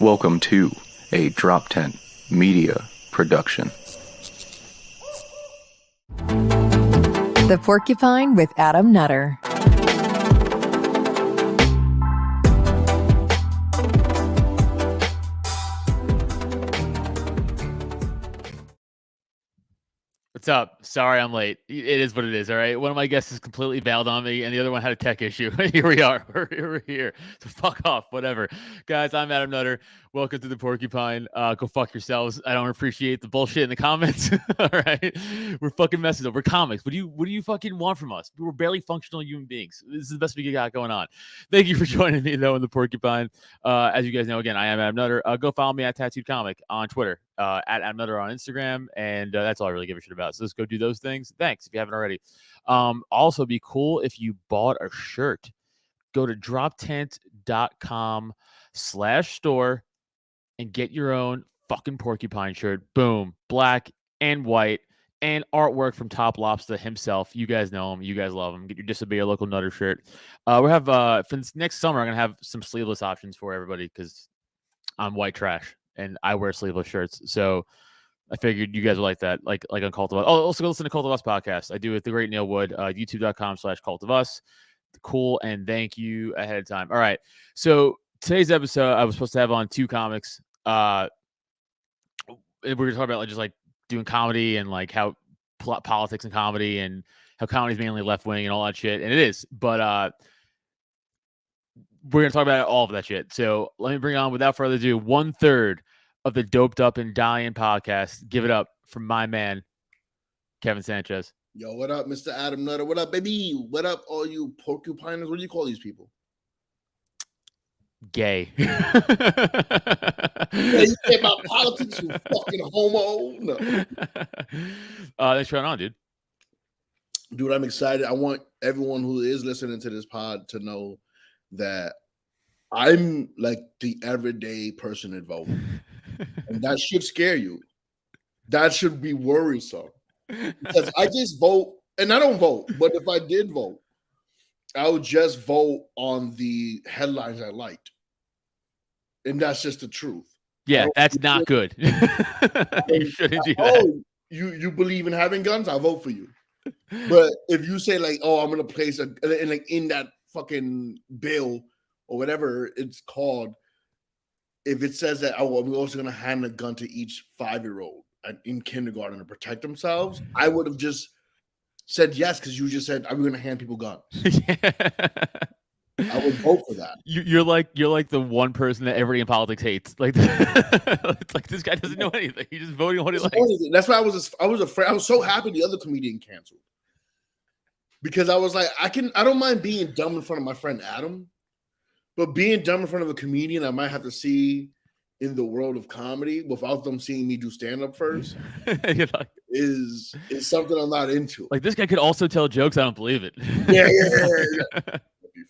Welcome to a Drop Tent Media production. The Porcupine with Adam Nutter. What's up? Sorry I'm late. It is what it is, all right? One of my guests is completely bailed on me, and the other one had a tech issue. Here we are. We're here. So fuck off, whatever. Guys, I'm Adam Nutter. Welcome to the Porcupine. Go fuck yourselves. I don't appreciate the bullshit in the comments. All right? We're fucking messing up. We're comics. What do you fucking want from us? We're barely functional human beings. This is the best we got going on. Thank you for joining me, though, in the Porcupine. As you guys know, again, I am Adam Nutter. Go follow me at Tattooed Comic on Twitter. At Adam Nutter on Instagram, and that's all I really give a shit about. So let's go do those things. Thanks if you haven't already. Also, be cool if you bought a shirt. Go to droptent.com/store and get your own fucking porcupine shirt. Boom, black and white, and artwork from Top Lobster himself. You guys know him. You guys love him. Get your Disobey Your Local Nutter shirt. We have for this next summer, I'm gonna have some sleeveless options for everybody because I'm white trash. And I wear sleeveless shirts. So I figured you guys would like that, like on Cult of Us. Oh, also go listen to Cult of Us podcast. I do it, The Great Neil Wood, youtube.com/Cult of Us. Cool. And thank you ahead of time. All right. So today's episode, I was supposed to have on two comics. We're going to talk about just like doing comedy and like how politics and comedy and how comedy is mainly left wing and all that shit. And it is. But we're going to talk about all of that shit. So let me bring on, without further ado, 1/3 of the Doped Up and Dyin podcast. Give it up for my man, Kevin Sanchez. Yo, what up, Mr. Adam Nutter? What up, baby? What up, all you porcupiners? What do you call these people? Gay. Yeah, you care about politics, you fucking homo. No. Thanks for coming on, dude. Dude, I'm excited. I want everyone who is listening to this pod to know that I'm like the everyday person involved. And that should scare you. That should be worrisome. Because I just vote, and I don't vote, but if I did vote, I would just vote on the headlines I liked. And that's just the truth. Yeah, that's not good. You shouldn't do that. Oh, you believe in having guns? I'll vote for you. But if you say like, oh, I'm gonna place in that fucking bill or whatever it's called, if it says that, oh, well, we're also gonna hand a gun to each 5-year-old in kindergarten to protect themselves, I would have just said yes because you just said I'm gonna hand people guns. Yeah. I would vote for that. You're like the one person that everybody in politics hates. Like, it's like this guy doesn't know anything. He's just voting on what he likes. That's why I was afraid. I was so happy the other comedian canceled because I was like, I don't mind being dumb in front of my friend Adam, but being dumb in front of a comedian I might have to see in the world of comedy without them seeing me do stand-up first is something I'm not into. Like, this guy could also tell jokes. I don't believe it. Yeah.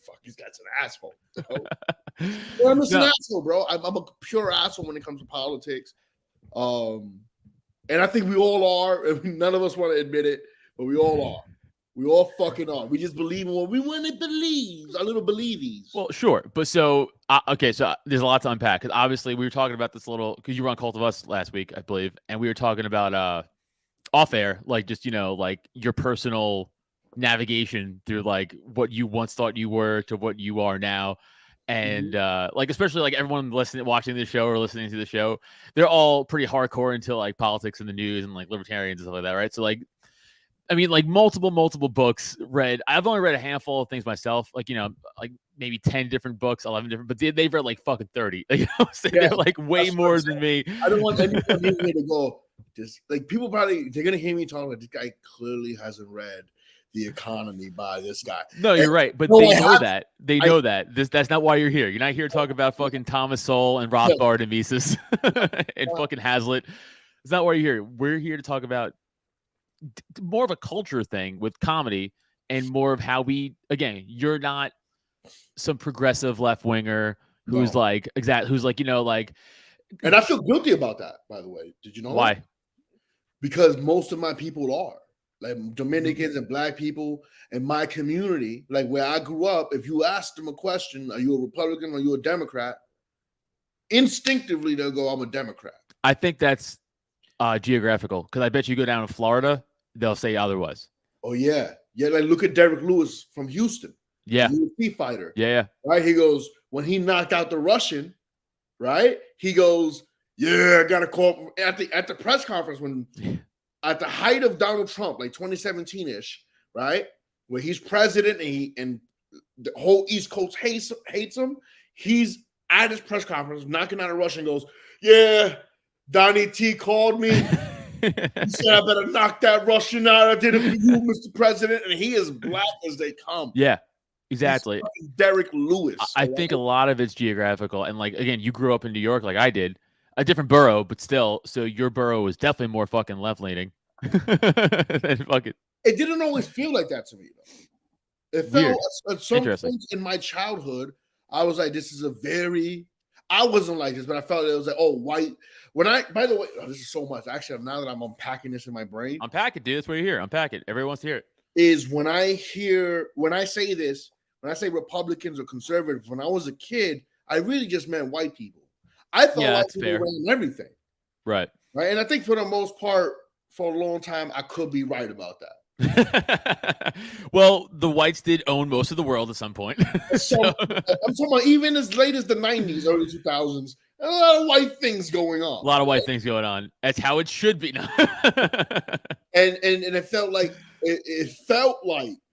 Fuck, this guy's an asshole. Well, I'm just an asshole, bro. I'm a pure asshole when it comes to politics. And I think we all are. None of us want to admit it, but we all are. We all fucking are. We just believe in what we want to believe. Our little believies. Well, sure. But so, okay, so there's a lot to unpack. Because obviously we were talking about this because you were on Cult of Us last week, I believe. And we were talking about off air, like just, like your personal navigation through like what you once thought you were to what you are now. And like, especially like everyone watching this show or listening to the show, they're all pretty hardcore into like politics and the news and like libertarians and stuff like that, right? So like, I mean, like multiple books read. I've only read a handful of things myself, like, like maybe 10 different books, 11 different, but they've read like fucking 30. They're like way more than me. I don't want anyone here to go, just like people probably, they're going to hear me talking about this guy clearly hasn't read The Economy by this guy. No, you're right. But they know that. They know that. That's not why you're here. You're not here to talk about fucking Thomas Sowell and Rothbard and Mises and fucking Hazlitt. It's not why you're here. We're here to talk about more of a culture thing with comedy and more of how you're not some progressive left winger who's like, and I feel guilty about that, by the way. Did you know why? That? Because most of my people are like Dominicans and black people in my community, like where I grew up. If you asked them a question, are you a Republican or are you a Democrat? instinctively they'll go, I'm a Democrat. I think that's geographical, because I bet you go down to Florida, they'll say otherwise. Oh, yeah. Yeah, like look at Derek Lewis from Houston. Yeah. The UFC fighter. Yeah. Right? He goes, when he knocked out the Russian, right? He goes, yeah, I got to call at the press conference when at the height of Donald Trump, like 2017-ish, right? Where he's president and the whole East Coast hates him. He's at his press conference, knocking out a Russian, goes, yeah, Donnie T called me. He said, I better knock that Russian out. I did it for you, Mr. President. And he is black as they come. Yeah, exactly. He's Derek Lewis. I think a lot of it's geographical. And like, again, you grew up in New York like I did. A different borough, but still. So your borough was definitely more fucking left-leaning. It didn't always feel like that to me, though. It felt at some point in my childhood, I was like, this is a very... I wasn't like this, but I felt it was like, oh, white. By the way, this is so much. Actually, now that I'm unpacking this in my brain. Unpack it, dude. That's what you hear. Unpack it. Everyone wants to hear it. Is when I say this, when I say Republicans or conservatives, when I was a kid, I really just meant white people. I thought white people ran everything. Right. And I think for the most part, for a long time, I could be right about that. Well, the whites did own most of the world at some point. So, I'm talking about even as late as the 90s, early 2000s, a lot of white things going on. A lot of white things going on. That's how it should be. and it felt like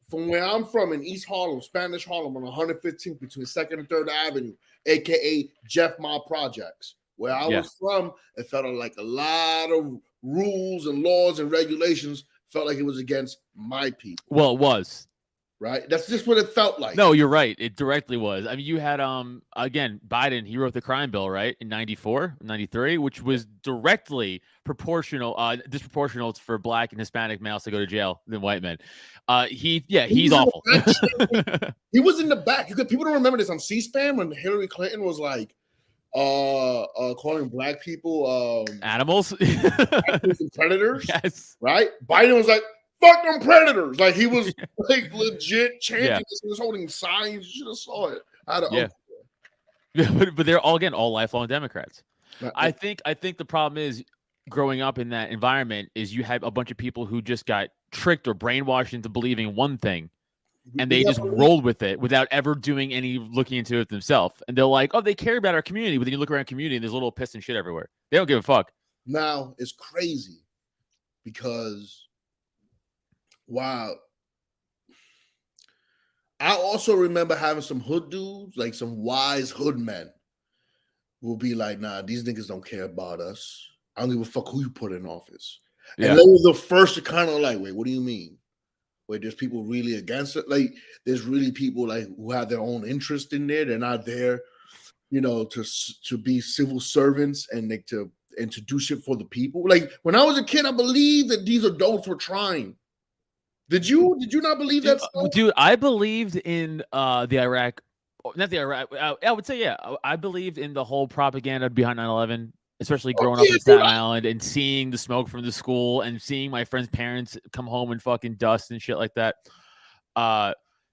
from where I'm from in East Harlem, Spanish Harlem, on 115th between 2nd and 3rd Avenue, aka Jeff Ma Projects, where I was from, it felt like a lot of rules and laws and regulations felt like it was against my people. Well, it was. Right? That's just what it felt like. No, you're right. It directly was. I mean, you had, again, Biden, he wrote the crime bill, right? In 94, 93, which was directly disproportional for black and Hispanic males to go to jail than white men. He's awful. He was in the back. People don't remember this on C-SPAN when Hillary Clinton was like, calling black people animals and predators. Yes. Right? Biden was like, fuck them predators. Like he was like legit chanting this. He was holding signs. You should have saw it. But they're all lifelong Democrats. I think the problem is growing up in that environment is you have a bunch of people who just got tricked or brainwashed into believing one thing. And they just rolled with it without ever doing any looking into it themselves. And they're like, oh, they care about our community. But then you look around community and there's little piss and shit everywhere. They don't give a fuck. Now, it's crazy because, wow. I also remember having some hood dudes, like some wise hood men, who will be like, nah, these niggas don't care about us. I don't give a fuck who you put in office. Yeah. And they were the first to kind of like, wait, what do you mean? Where there's people really against it, like there's really people like who have their own interest in there. They're not there, to be civil servants and to do shit for the people. Like when I was a kid, I believed that these adults were trying. Did you not believe that? Dude, I believed in the Iraq, not the Iraq. I would say I believed in the whole propaganda behind 9/11. Especially growing up in Staten Island and seeing the smoke from the school and seeing my friends' parents come home in fucking dust and shit like that.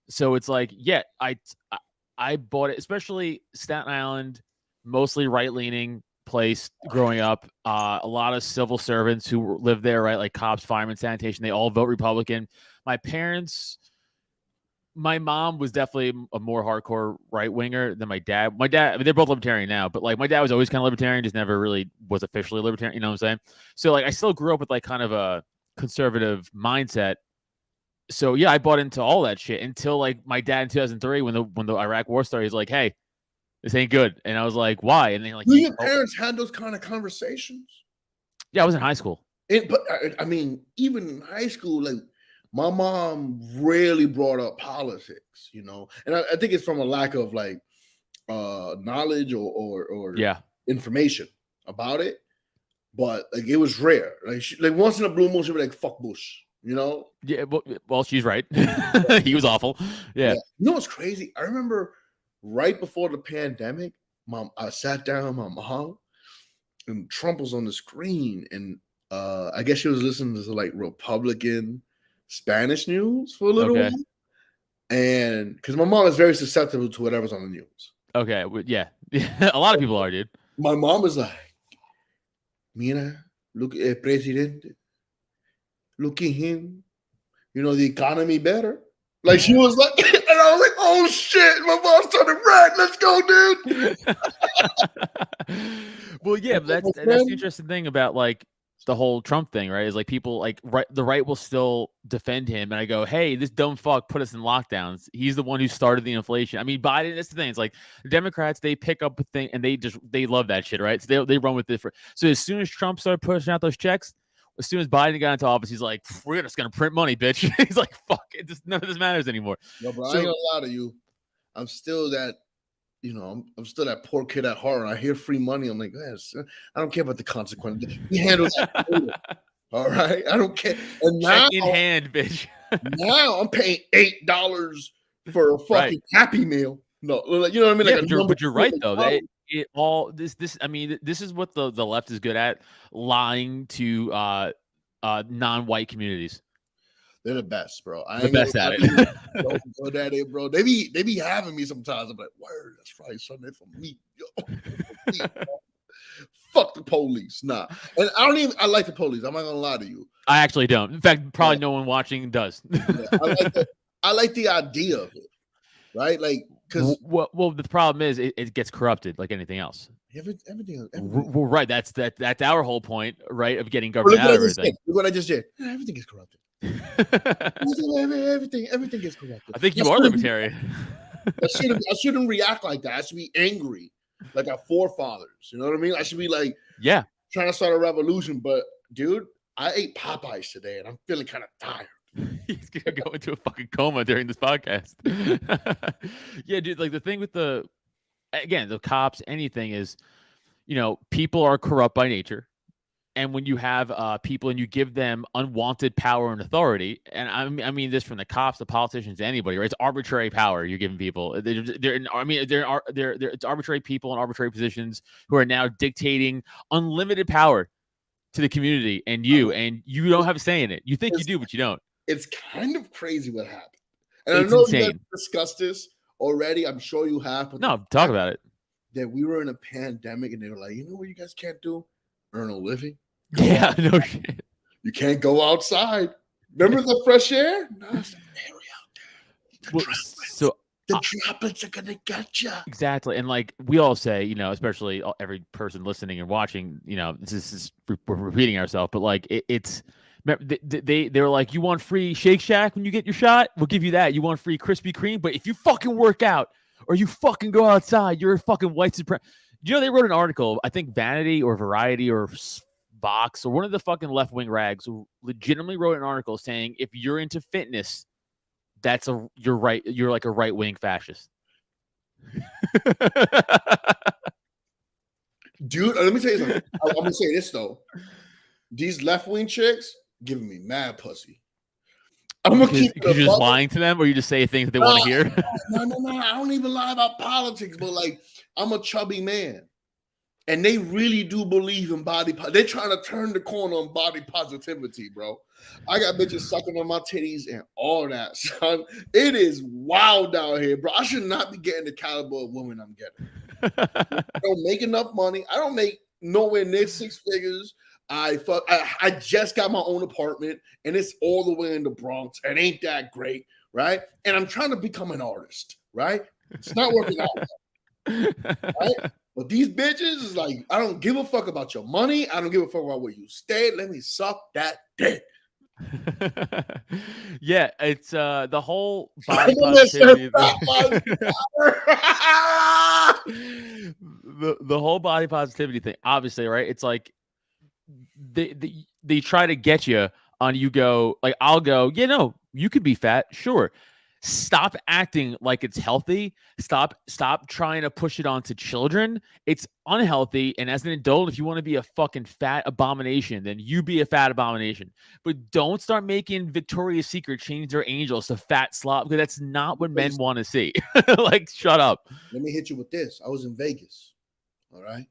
So it's like, I bought it, especially Staten Island, mostly right-leaning place growing up. A lot of civil servants who live there, right? Like cops, firemen, sanitation, they all vote Republican. My mom was definitely a more hardcore right-winger than my dad. My dad, I mean, they're both libertarian now, but like my dad was always kind of libertarian, just never really was officially libertarian. You know what I'm saying? So like I still grew up with like kind of a conservative mindset. So yeah, I bought into all that shit until like my dad in 2003 when the Iraq war started. He's like, hey, this ain't good. And I was like, why? And then like, do your parents had those kind of conversations? Yeah, I was in high school. But I mean, even in high school, like, my mom rarely brought up politics, and I think it's from a lack of like knowledge or information about it. But like it was rare. Like once in a blue moon, she'd be like, "Fuck Bush," Yeah, well, she's right. He was awful. Yeah. You know what's crazy? I remember right before the pandemic, I sat down with my mom, and Trump was on the screen, and I guess she was listening to like Republican Spanish news for a little while, and because my mom is very susceptible to whatever's on the news. Okay, yeah, a lot of people are, dude. My mom was like, Mira, look at Presidente. Look at him. You know, the economy better. Like she was like, and I was like, oh shit, my mom started red. Let's go, dude. Well, yeah, but that's the interesting thing about like the whole Trump thing, right? Is like people like the right will still defend him, and I go, hey, this dumb fuck put us in lockdowns. He's the one who started the inflation. I mean, Biden. That's the thing. It's like the Democrats, they pick up a thing and they love that shit, right? So they run with it. So as soon as Trump started pushing out those checks, as soon as Biden got into office, he's like, we're just gonna print money, bitch. He's like, fuck it, none of this matters anymore. No, bro, I ain't gonna lie to you. I'm still that. You know, I'm still that poor kid at heart. I hear free money. I'm like, yes, I don't care about the consequences. He handles that later. All right, I don't care. And now, check in hand, bitch. Now I'm paying $8 for a fucking Happy Meal. No, you know what I mean? Yeah, like but you're right though. That it all this. I mean, this is what the left is good at: lying to non-white communities. They're the best, bro. The best at it. So good at it, bro. They be having me sometimes. I'm like, word, that's right, son. They're for me. Yo. Fuck the police. Nah. And I like the police. I'm not gonna lie to you. I actually don't. In fact, probably no one watching does. I like the idea of it. Right? Like, because well, the problem is it gets corrupted like anything else. Everything. Well, right. That's our whole point, right? Of getting government out of everything. Look what I just did. Everything is corrupted. everything gets corrupted. I think you are libertarian. I shouldn't react like that. I should be angry, like our forefathers. You know what I mean? I should be like, yeah, trying to start a revolution. But dude, I ate Popeyes today, and I'm feeling kind of tired. He's gonna go into a fucking coma during this podcast. Yeah, dude. Like the thing with the cops, anything is, you know, people are corrupt by nature. And when you have people and you give them unwanted power and authority, and I mean this from the cops, the politicians, anybody, right? It's arbitrary power you're giving people. It's arbitrary people in arbitrary positions who are now dictating unlimited power to the community and you don't have a say in it. You think you do, but you don't. It's kind of crazy what happened. And I know you guys discussed this already. I'm sure you have. No, talk about it. That we were in a pandemic and they were like, you know what you guys can't do? Earn a living. Yeah, no shit. You can't go outside. Remember the fresh air? No, it's out there. The droplets are gonna get you. Exactly, and like we all say, you know, especially every person listening and watching, you know, this is we're repeating ourselves, but like it's they were like, you want free Shake Shack when you get your shot? We'll give you that. You want free Krispy Kreme, but if you fucking work out or you fucking go outside, you're a fucking white supremacist. You know, they wrote an article, I think Vanity or Variety or Vox or one of the fucking left-wing rags legitimately wrote an article saying if you're into fitness, you're right. You're like a right-wing fascist. Dude, let me tell you something. I'm gonna say this though. These left-wing chicks giving me mad pussy. I'm gonna keep you're just lying to them, or you just say things that they want to hear. No. I don't even lie about politics, but like I'm a chubby man, and they really do believe in body. They're trying to turn the corner on body positivity, bro. I got bitches sucking on my titties and all that, son. It is wild out here, bro. I should not be getting the caliber of women I'm getting. I don't make enough money. I don't make nowhere near 6 figures. I just got my own apartment and it's all the way in the Bronx. It ain't that great, right? And I'm trying to become an artist, right? It's not working out, right? But these bitches is like, I don't give a fuck about your money. I don't give a fuck about where you stay. Let me suck that dick. Yeah, it's the whole body positivity the whole body positivity thing, obviously, right? It's like they try to get you on, you go like, I'll go, yeah, no, you could be fat, sure. Stop acting like it's healthy. Stop trying to push it onto children. It's unhealthy. And as an adult, if you want to be a fucking fat abomination, then you be a fat abomination. But don't start making Victoria's Secret change their angels to fat slop, because that's not what men want to see. Like, shut up. Let me hit you with this. I was in Vegas. All right.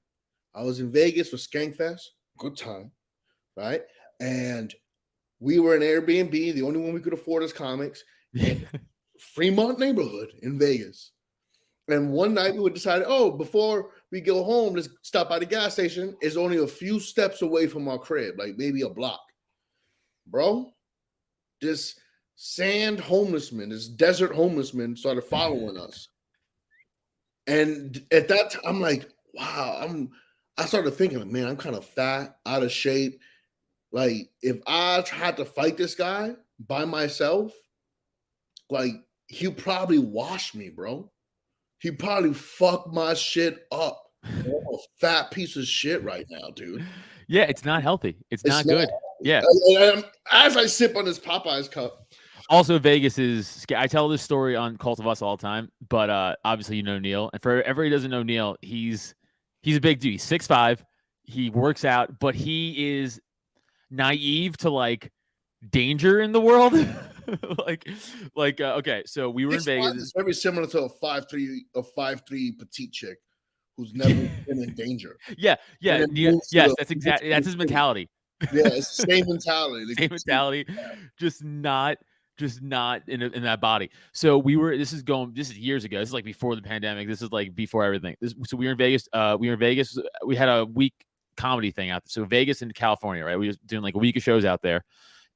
I was in Vegas for Skankfest. Good time. Right. And we were in Airbnb. The only one we could afford is comics. Fremont neighborhood in Vegas. And one night we decided, oh, before we go home, let's stop by the gas station. It's only a few steps away from our crib, like maybe a block. Bro, this sand homeless man, this desert homeless man started following us. And at that time, I'm like, wow, I started thinking, man, I'm kind of fat, out of shape. Like, if I had to fight this guy by myself, like, he'll probably wash me, bro. He probably fuck my shit up. I'm a fat piece of shit right now, dude. Yeah, it's not healthy. It's not good. Yeah. As I sip on this Popeyes cup. Also, Vegas is. I tell this story on Cult of Us all the time, but obviously you know Neil, and for everybody who doesn't know Neil, he's a big dude. He's 6'5". He works out, but he is naive to like danger in the world. Okay, so we were in Vegas. It's very similar to a 5'3" petite chick who's never been in danger. Yeah. Yes, that's exactly that's his mentality. Yeah, it's the same mentality. Same mentality, just not in that body. So this is years ago. This is like before the pandemic. This is like before everything. So we were in Vegas. We had a week comedy thing out there. So Vegas and California, right? We were doing like a week of shows out there.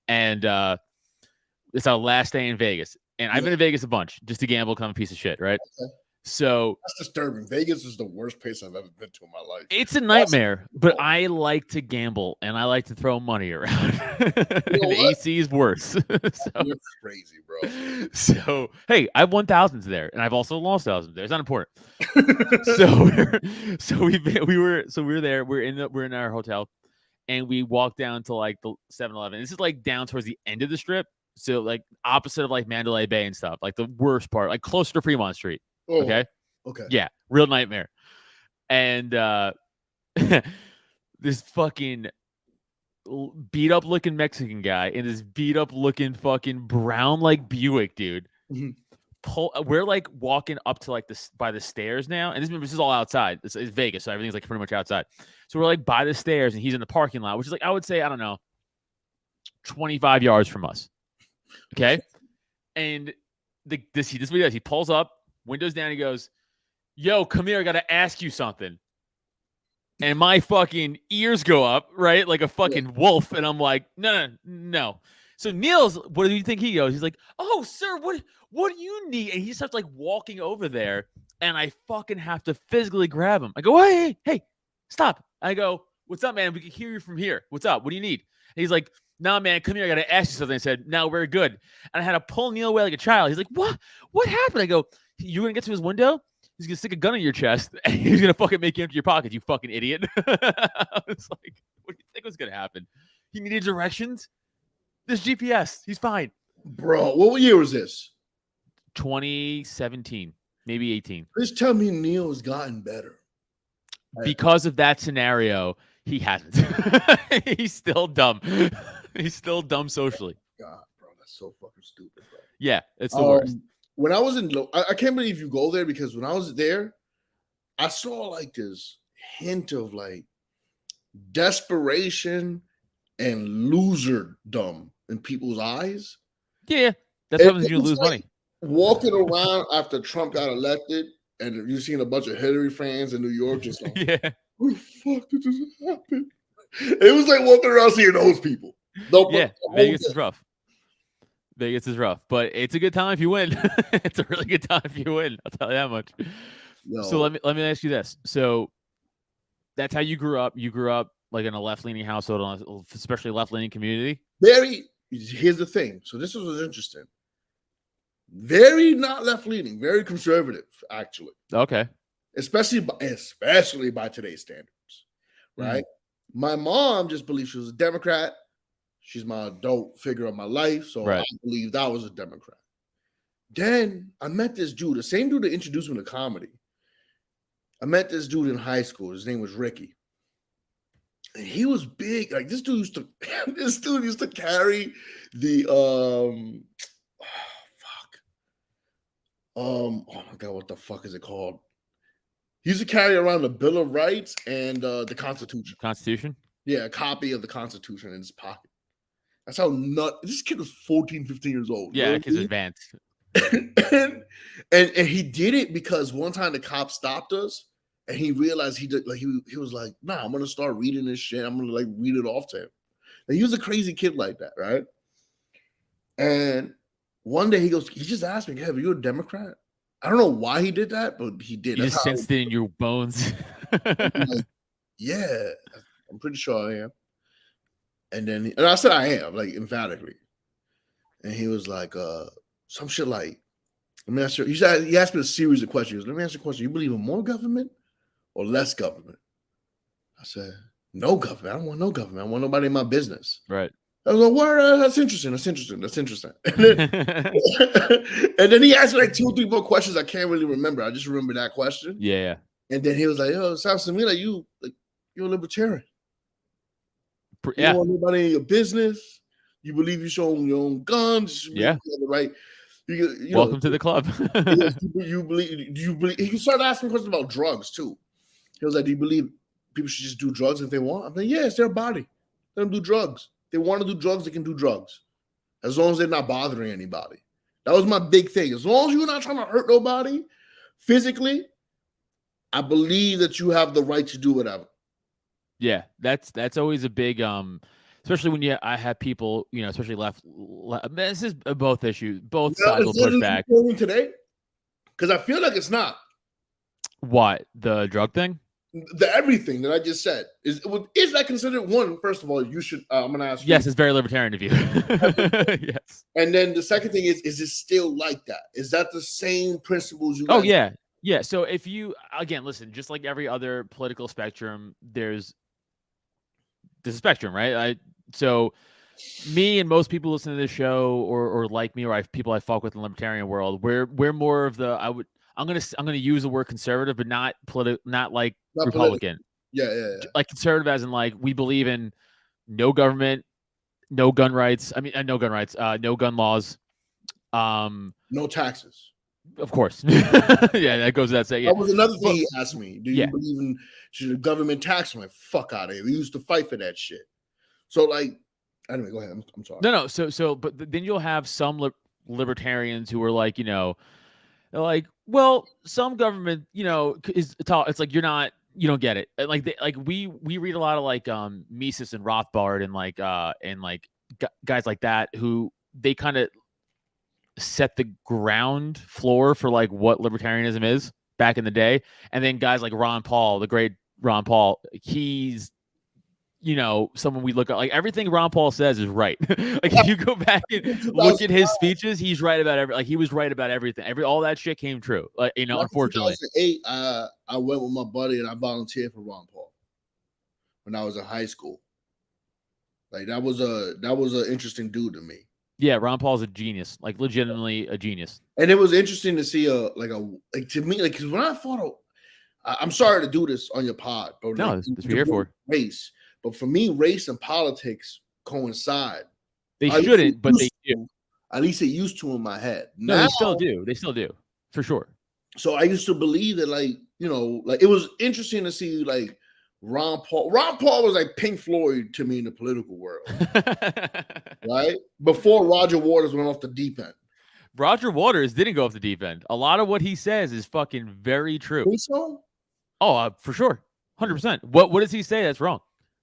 And it's our last day in Vegas. And I've been to Vegas a bunch just to gamble, kind of a piece of shit, right? Okay. So that's disturbing. Vegas is the worst place I've ever been to in my life. It's a nightmare, but I like to gamble and I like to throw money around. The AC is worse. So, you're crazy, bro. So hey, I've won thousands there, and I've also lost thousands there. It's not important. We were there. We're in our hotel, and we walked down to like the 7-Eleven. This is like down towards the end of the strip, so like opposite of like Mandalay Bay and stuff, like the worst part, like closer to Fremont Street. Oh, okay. Yeah, real nightmare. And this fucking beat up looking Mexican guy and this beat up looking fucking brown like Buick dude. Mm-hmm. We're like walking up to like this by the stairs now, and this is all outside. It's Vegas, so everything's like pretty much outside. So we're like by the stairs, and he's in the parking lot, which is like I would say 25 yards from us. Okay, and this is what he does. He pulls up. Windows down, he goes, yo, come here, I got to ask you something. And my fucking ears go up, right? Like a fucking wolf. And I'm like, no. So Neil's, what do you think he goes? He's like, oh, sir, what do you need? And he starts like walking over there. And I fucking have to physically grab him. I go, hey, stop. I go, what's up, man? We can hear you from here. What's up? What do you need? And he's like, nah, man, come here. I got to ask you something. I said, no, we're good. And I had to pull Neil away like a child. He's like, what happened? I go, you're going to get to his window? He's going to stick a gun in your chest, and he's going to fucking make you empty your pockets, you fucking idiot. I was like, what do you think was going to happen? He needed directions? There's GPS. He's fine. Bro, what year was this? 2017, maybe 18. Please tell me Neil has gotten better. Because of that scenario, he hasn't. He's still dumb. He's still dumb socially. God, bro, that's so fucking stupid, bro. Yeah, it's the worst. When I was I can't believe you go there, because when I was there, I saw like this hint of like desperation and loserdom in people's eyes. Yeah, that's what happens when you lose money. Walking around after Trump got elected, and you've seen a bunch of Hillary fans in New York just like, yeah, what the fuck did this happen? It was like walking around seeing those people. Vegas is rough. Vegas is rough, but it's a good time if you win. It's a really good time if you win. I'll tell you that much. No. So let me ask you this. So that's how you grew up. You grew up like in a left-leaning household, especially left-leaning community. Here's the thing. So this was interesting. Very not left-leaning, very conservative, actually. Okay. Especially by today's standards, right? My mom just believed she was a Democrat. She's my adult figure of my life, so right. I believed I was a Democrat. Then I met this dude, the same dude that introduced me to comedy. I met this dude in high school. His name was Ricky. And he was big. Like this dude used to carry the oh my God, what the fuck is it called? He used to carry around the Bill of Rights and the Constitution. Constitution? Yeah, a copy of the Constitution in his pocket. That's how this kid was 14, 15 years old. Yeah, that kid's advanced. and he did it because one time the cop stopped us, and he realized he did, like he was like, "Nah, I'm gonna start reading this shit. I'm gonna like read it off to him." And he was a crazy kid like that, right? And one day he just asked me, "Kev, are you a Democrat?" I don't know why he did that, but he did. You just sensed it in your bones. Like, yeah, I'm pretty sure I am. And I said I am, like emphatically. And he was like, some shit like, let me ask you. He asked me a series of questions. Let me ask you a question. You believe in more government or less government? I said, no government. I don't want no government. I want nobody in my business. Right. I was like, "Word, that's interesting. That's interesting. That's interesting." And then he asked me like 2 or 3 more questions I can't really remember. I just remember that question. Yeah. And then he was like, "Yo, it sounds to me like you're a libertarian. You Yeah. don't want nobody in your business. You believe you show your own guns. Yeah. Right. Welcome to the club. You believe? Do you believe? He started asking questions about drugs too. He was like, "Do you believe people should just do drugs if they want?" I'm like, "Yeah, it's their body. Let them do drugs. They want to do drugs, they can do drugs. As long as they're not bothering anybody." That was my big thing. As long as you're not trying to hurt nobody physically, I believe that you have the right to do whatever. Yeah, that's always a big especially when I have people, especially left this is both issues. Both sides will push back. Today? Because I feel like it's not. What? The drug thing? The everything that I just said is that considered one? First of all, you should. I'm gonna ask you. Yes, it's very libertarian of you. Yes. And then the second thing is it still like that? Is that the same principles you? Oh yeah, yeah. So if you again listen, just like every other political spectrum, there's a spectrum, right? So me and most people listening to this show, or like me, or people I fuck with in the libertarian world, we're more of the I'm gonna use the word conservative, but not like not Republican. Yeah. Like conservative as in like we believe in no government, no gun rights. I mean, no gun rights, no gun laws, no taxes. Of course. Yeah, that goes without saying. That was another thing he asked me. Do you believe in should the government tax? I'm like, fuck out of here. We used to fight for that shit. So like, anyway, go ahead. I'm sorry. No. So, but then you'll have some libertarians who are like, they're like, well, some government, is it's like you don't get it. Like we read a lot of like Mises and Rothbard and like guys like that who they kind of set the ground floor for like what libertarianism is back in the day. And then guys like Ron Paul, the great Ron Paul, he's someone we look at. Like everything Ron Paul says is right. Like if you go back and look at his speeches, he's right about he was right about everything. All that shit came true. Like unfortunately. 2008, I went with my buddy and I volunteered for Ron Paul when I was in high school. Like that was an interesting dude to me. Yeah, Ron Paul's a genius, like legitimately a genius. And it was interesting to see to me, like, because when I thought, I'm sorry to do this on your pod, but no, that's what you're here for. Race, but for me, race and politics coincide. They shouldn't, but they do. At least it used to in my head. No, they still do. They still do, for sure. So I used to believe that, like, like it was interesting to see, like, Ron Paul was like Pink Floyd to me in the political world, right? Before Roger Waters went off the deep end. Roger Waters didn't go off the deep end. A lot of what he says is fucking very true. Think so? Oh, for sure, 100%. What does he say that's wrong?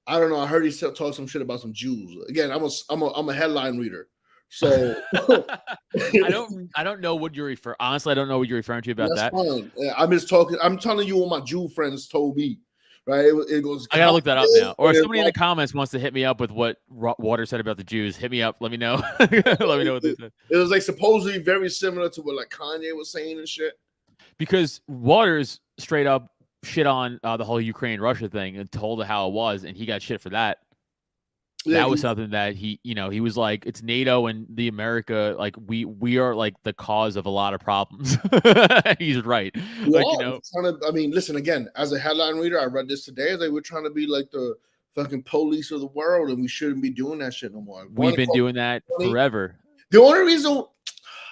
I don't know. I heard he talk some shit about some Jews. Again, I'm a headline reader, so I don't know what you're referring. Honestly, I don't know what you're referring to about that. Fine. I'm just talking. I'm telling you what my Jew friends told me. Right, it goes. I gotta look that up now. Or if somebody in the comments wants to hit me up with what Water said about the Jews, hit me up. Let me know. Let me know what they said. It was like supposedly very similar to what like Kanye was saying and shit. Because Waters straight up shit on the whole Ukraine-Russia thing and told how it was, and he got shit for that. Yeah, that was something that he was like, it's NATO and the America, like we are like the cause of a lot of problems. He's right. Like, I mean, listen, again, as a headline reader, I read this today. Like, we're trying to be like the fucking police of the world, and we shouldn't be doing that shit no more. We've been doing that forever. The only reason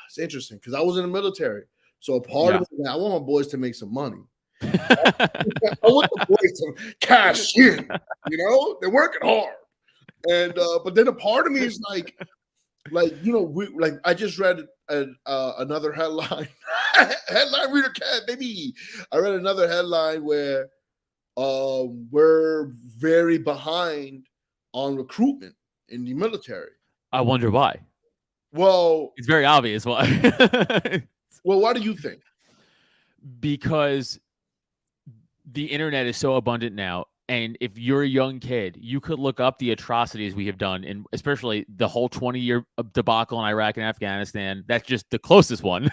it's interesting because I was in the military, so a part of it, I want my boys to make some money. I want the boys to cash in. They're working hard. And but then a part of me is like, Like, I just read another headline. Headline reader cat, baby. I read another headline where we're very behind on recruitment in the military. I wonder why. Well, It's very obvious why. why do you think? Because the internet is so abundant now. And if you're a young kid, you could look up the atrocities we have done, and especially the whole 20-year debacle in Iraq and Afghanistan. That's just the closest one,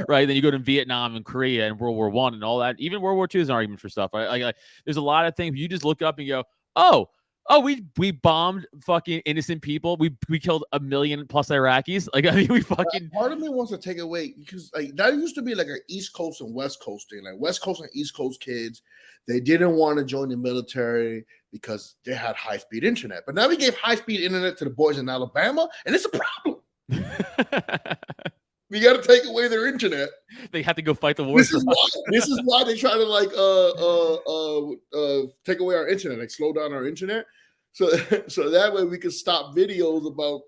right? Then you go to Vietnam and Korea and World War I and all that. Even World War II is an argument for stuff. Right? Like, there's a lot of things you just look up and go, oh, we bombed fucking innocent people. We killed 1 million plus Iraqis. Like, I mean, we fucking. Part of me wants to take away because like that used to be like an East Coast and West Coast thing. Like West Coast and East Coast kids, they didn't want to join the military because they had high-speed internet. But now we gave high-speed internet to the boys in Alabama, and it's a problem. We got to take away their internet. They have to go fight the war. This is why they try to like take away our internet, like slow down our internet, so that way we can stop videos about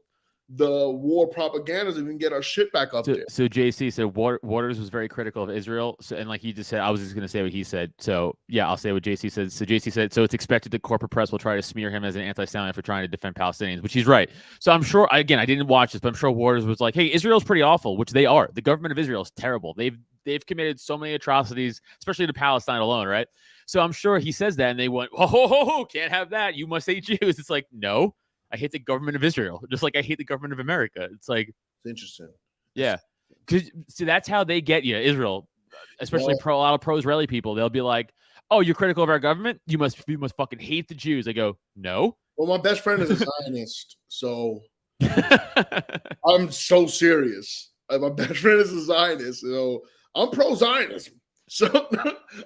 the war propagandas and we can get our shit back up there. So JC said Waters was very critical of Israel. So, and like he just said, I was just going to say what he said. So yeah, I'll say what JC said. So JC said, so it's expected the corporate press will try to smear him as an anti-Stalin for trying to defend Palestinians, which he's right. So I'm sure, again, I didn't watch this, but I'm sure Waters was like, hey, Israel's pretty awful, which they are. The government of Israel is terrible. They've committed so many atrocities, especially to Palestine alone, right? So I'm sure he says that and they went, oh, can't have that. You must hate Jews. It's like, no. I hate the government of Israel, just like I hate the government of America. It's like, it's interesting. Yeah. Because see, that's how they get you, Israel, especially a lot of pro-Israeli people. They'll be like, oh, you're critical of our government? You must fucking hate the Jews. I go, no. Well, my best friend is a Zionist, so I'm so serious. My best friend is a Zionist, so I'm pro-Zionism. So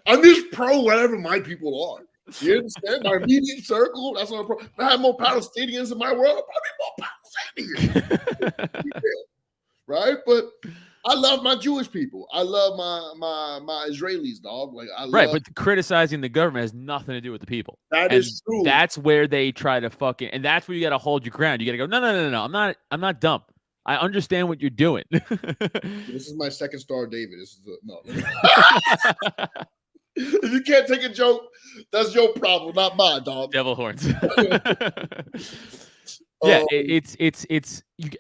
I'm just pro whatever my people are. You understand? My immediate circle, that's what I'm pro. If I had more Palestinians in my world, I'd probably more Palestinians. Right? But I love my Jewish people. I love my Israelis, dog. Like but criticizing the government has nothing to do with the people. That is true. That's where they try to fucking, and that's where you got to hold your ground. You got to go, no. I'm not dumb. I understand what you're doing. This is my second star, David. This is no. If you can't take a joke, that's your problem, not mine, dog. Devil horns. Yeah, it's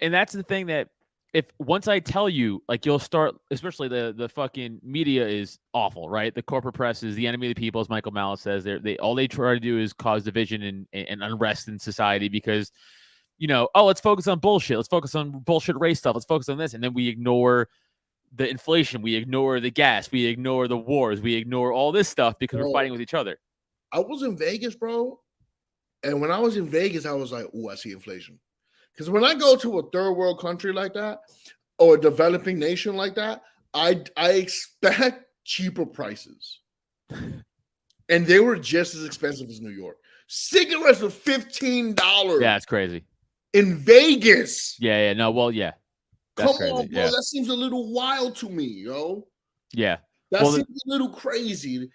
and that's the thing that if once I tell you, like you'll start, especially the fucking media is awful, right? The corporate press is the enemy of the people, as Michael Malice says. They all they try to do is cause division and unrest in society because, let's focus on bullshit. Let's focus on bullshit race stuff. Let's focus on this, and then we ignore the inflation, we ignore the gas, we ignore the wars, we ignore all this stuff because we're fighting with each other. I was in Vegas, bro. And when I was in Vegas, I was like, oh, I see inflation. Because when I go to a third world country like that, or a developing nation like that, I expect cheaper prices. And they were just as expensive as New York. Cigarettes were $15. Yeah, it's crazy. In Vegas. Yeah. No, well, yeah. Come on, bro. Yeah. That seems a little wild to me, yo. Yeah. That seems a little crazy.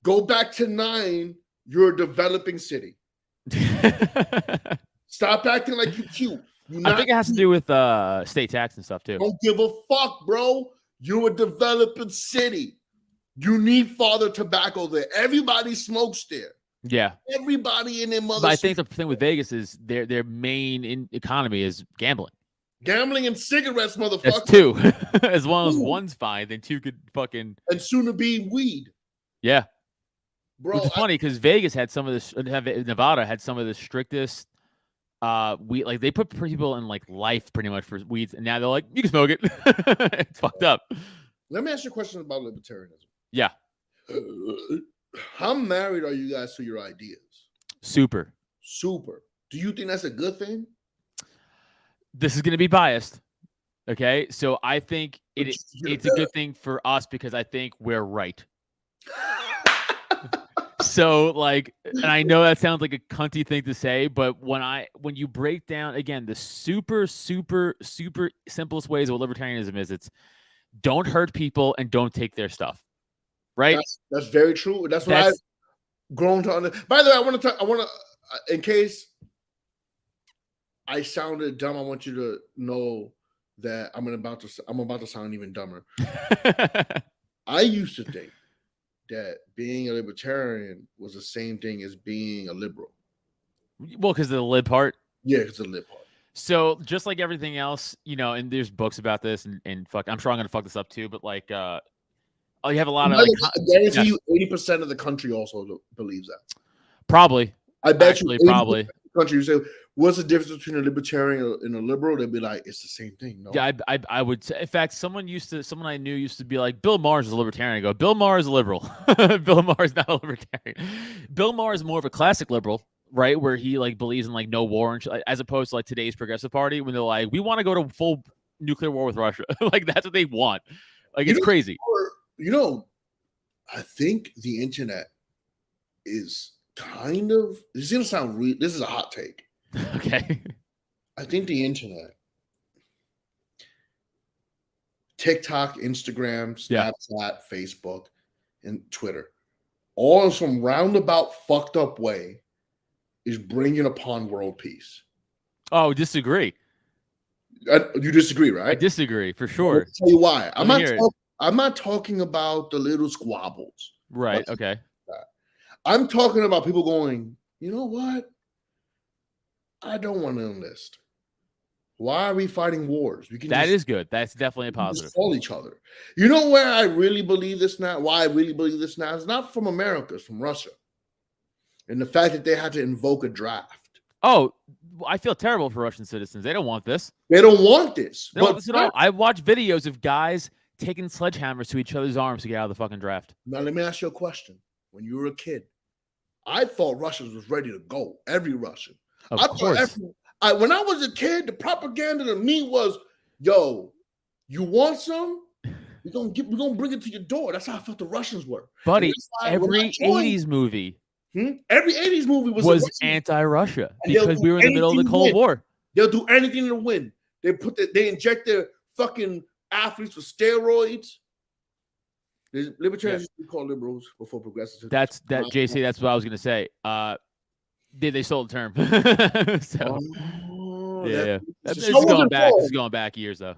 Go back to 9. You're a developing city. Stop acting like you're cute. I think it has to do with state tax and stuff, too. Don't give a fuck, bro. You're a developing city. You need father tobacco there. Everybody smokes there. Yeah. Everybody in their mother. But I think the thing with Vegas is their main economy is gambling. Gambling and cigarettes, motherfucker. That's 2. As long as one's fine, then 2 could fucking. And soon to be weed. Yeah. Bro. Which is funny because Vegas had some of this, Nevada had some of the strictest weed. Like they put people in like life pretty much for weeds. And now they're like, you can smoke it. It's fucked up. Let me ask you a question about libertarianism. Yeah. How married are you guys to your ideas? Super. Do you think that's a good thing? This is going to be biased. Okay. So I think it's a good thing for us because I think we're right. So like, and I know that sounds like a cunty thing to say, but when you break down again, the super simplest ways of libertarianism is it's don't hurt people and don't take their stuff. Right. That's very true. That's what I've grown to understand. By the way, I want to, in case I sounded dumb. I want you to know that I'm about to sound even dumber. I used to think that being a libertarian was the same thing as being a liberal. Well, because of the lib part. Yeah, it's a lib part. So just like everything else, and there's books about this, and fuck, I'm sure I'm gonna fuck this up too. But like, you have a lot of like. I guarantee you, 80% of the country also believes that. Probably. I bet actually, you, probably. Of the country, you say, what's the difference between a libertarian and a liberal? They'd be like, it's the same thing. No. Yeah, I would say. In fact, someone I knew used to be like, Bill Maher is a libertarian. I go, Bill Maher is a liberal. Bill Maher is not a libertarian. Bill Maher is more of a classic liberal, right? Where he like believes in like no war, and as opposed to like today's Progressive Party when they're like, we want to go to full nuclear war with Russia. Like that's what they want. Like it's crazy. I think the internet is kind of. This is gonna sound real. This is a hot take. Okay. I think the internet, TikTok, Instagram, Snapchat, Facebook, and Twitter, all in some roundabout fucked up way, is bringing upon world peace. Oh, disagree. You disagree, right? I disagree for sure. I'll tell you why. I'm not talking about the little squabbles. Right. Okay. I'm talking about people going, you know what? I don't want to enlist. Why are we fighting wars? That is good. That's definitely a positive. Call each other. You know where I really believe this now? Why I really believe this now? It's not from America. It's from Russia. And the fact that they had to invoke a draft. Oh, I feel terrible for Russian citizens. They don't want this. They don't want this. They don't want this at all. I watch videos of guys taking sledgehammers to each other's arms to get out of the fucking draft. Now, let me ask you a question. When you were a kid, I thought Russians was ready to go. Every Russian. Of course. When I was a kid, the propaganda to me was, yo, you want some? We're gonna bring it to your door. That's how I felt the Russians were. Buddy, every 80s movie. Every 80s movie was anti-Russia because we were in the middle of the Cold War. They'll do anything to win. They inject their fucking athletes with steroids. Libertarians used to be called liberals before progressives. JC. That's what I was gonna say. They stole the term. So this is going back. This is going back years though.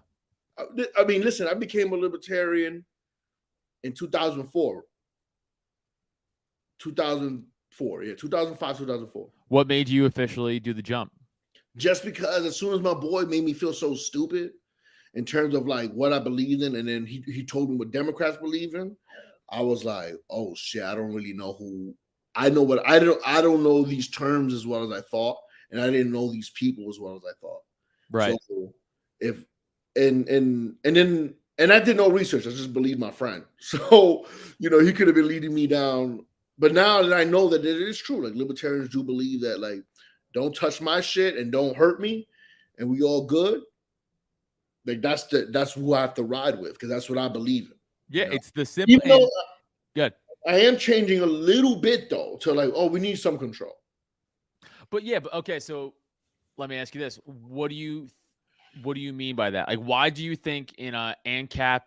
I mean, listen. I became a libertarian in 2004. 2004, 2005, 2004. What made you officially do the jump? Just because as soon as my boy made me feel so stupid in terms of like what I believed in, and then he told me what Democrats believe in, I was like, oh shit, I don't really know who. I don't know these terms as well as I thought, and I didn't know these people as well as I thought. Right. So and I did no research. I just believed my friend. So he could have been leading me down. But now that I know that it is true, like libertarians do believe that, like, don't touch my shit and don't hurt me, and we all good. Like that's who I have to ride with because that's what I believe in. Yeah, it's the simple. Even though good. I am changing a little bit though to like, oh, we need some control. But okay. So let me ask you this: what do you mean by that? Like, why do you think in ANCAP,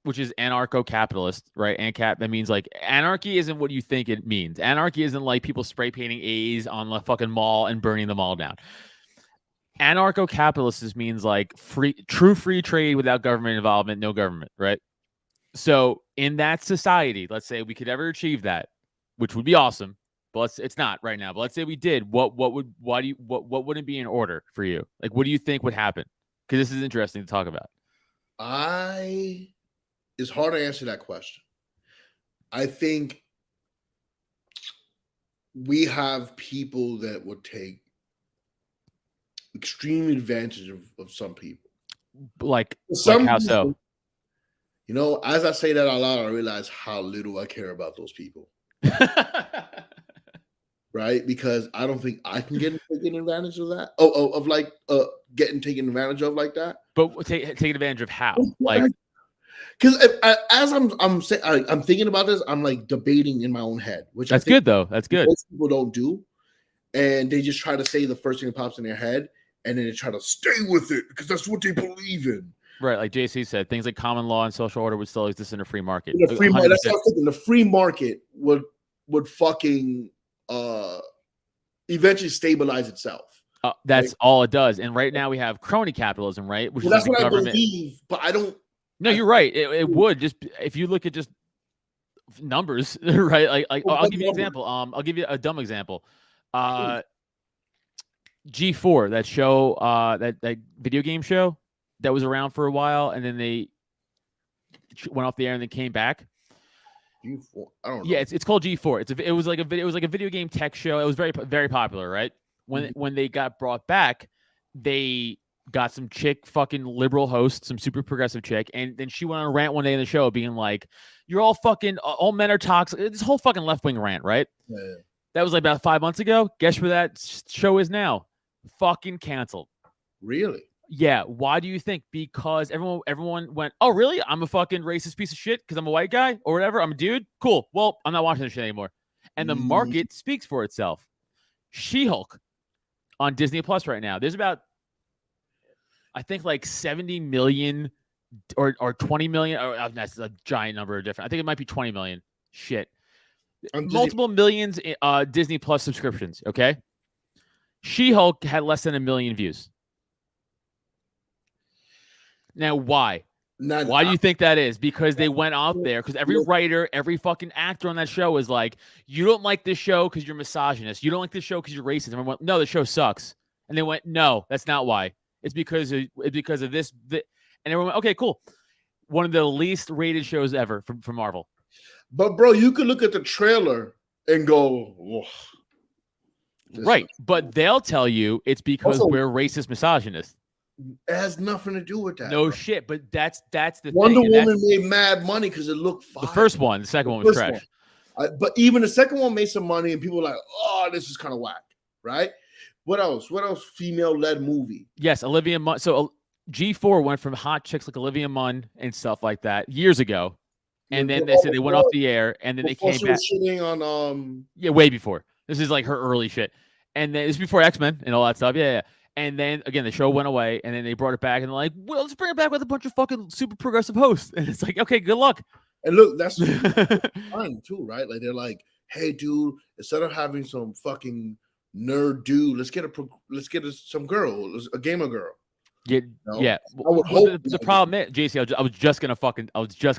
which is anarcho-capitalist, right? ANCAP, that means like anarchy isn't what you think it means. Anarchy isn't like people spray painting A's on the fucking mall and burning the mall down. Anarcho-capitalist means like true free trade without government involvement, no government, right? So in that society, let's say we could ever achieve that, which would be awesome, but it's not right now. But let's say we did. What wouldn't be in order for you? Like, what do you think would happen? Because this is interesting to talk about. It's hard to answer that question. I think we have people that would take extreme advantage of some people. Like how so? As I say that out loud, I realize how little I care about those people. Right? Because I don't think I can get taken advantage of that. Getting taken advantage of like that. But taking advantage of how? Like, because as I'm thinking about this, I'm like debating in my own head, which that's good though. That's good. Most people don't do, and they just try to say the first thing that pops in their head, and then they try to stay with it because that's what they believe in. Right, like JC said, things like common law and social order would still exist in a free market. That's what I'm thinking. The free market would fucking eventually stabilize itself. That's all it does. And right now we have crony capitalism, right? Which well, is that's like the what government. I believe, but I don't. No, you're right. It would just if you look at just numbers, right? Like I'll give you an example. I'll give you a dumb example. G4, that show, that video game show that was around for a while, and then they went off the air and then came back. G4, I don't know. Yeah, it's called G4. It was like a video game tech show. It was very popular, right? When they got brought back, they got some chick fucking liberal host, some super progressive chick, and then she went on a rant one day in the show being like, "You're all fucking all men are toxic." This whole fucking left-wing rant, right? Yeah. That was like about 5 months ago. Guess where that show is now? Fucking canceled. Really? Yeah. Why do you think? Because everyone went, "Oh, really? I'm a fucking racist piece of shit because I'm a white guy or whatever. I'm a dude. Cool. Well, I'm not watching this shit anymore." And the market speaks for itself. She-Hulk on Disney Plus right now. There's about, I think, like 70 million or 20 million. Or that's a giant number of different. I think it might be 20 million. Shit. Multiple millions Disney Plus subscriptions. Okay. She-Hulk had less than 1 million views. Now, why? Why do you think that is? Because they went out there, because every writer, every fucking actor on that show is like, you don't like this show because you're misogynist. You don't like this show because you're racist. And everyone went, no, the show sucks. And they went, no, that's not why. It's because of this. And everyone went, okay, cool. One of the least rated shows ever from Marvel. But bro, you could look at the trailer and go, right. But they'll tell you it's because we're racist misogynists. It has nothing to do with that. No shit, but that's the Wonder thing. Woman made mad money because it looked fire. The first one, the second one was trash. But even the second one made some money, and people were like, "Oh, this is kind of whack." Right? What else? What else? Female-led movie? Yes, Olivia Munn. So G4 went from hot chicks like Olivia Munn and stuff like that years ago, and then they said they went off the air, and then they came back. Shitting on yeah, way before. This is like her early shit, and then this is before X-Men and all that stuff. Yeah. And then again, the show went away, and then they brought it back, and they're like, "Well, let's bring it back with a bunch of fucking super progressive hosts." And it's like, okay, good luck. And look, that's fine too, right? Like they're like, "Hey, dude, instead of having some fucking nerd dude, let's get some girl, a gamer girl." Yeah, you know? yeah. I would hope the problem is, JC, I was just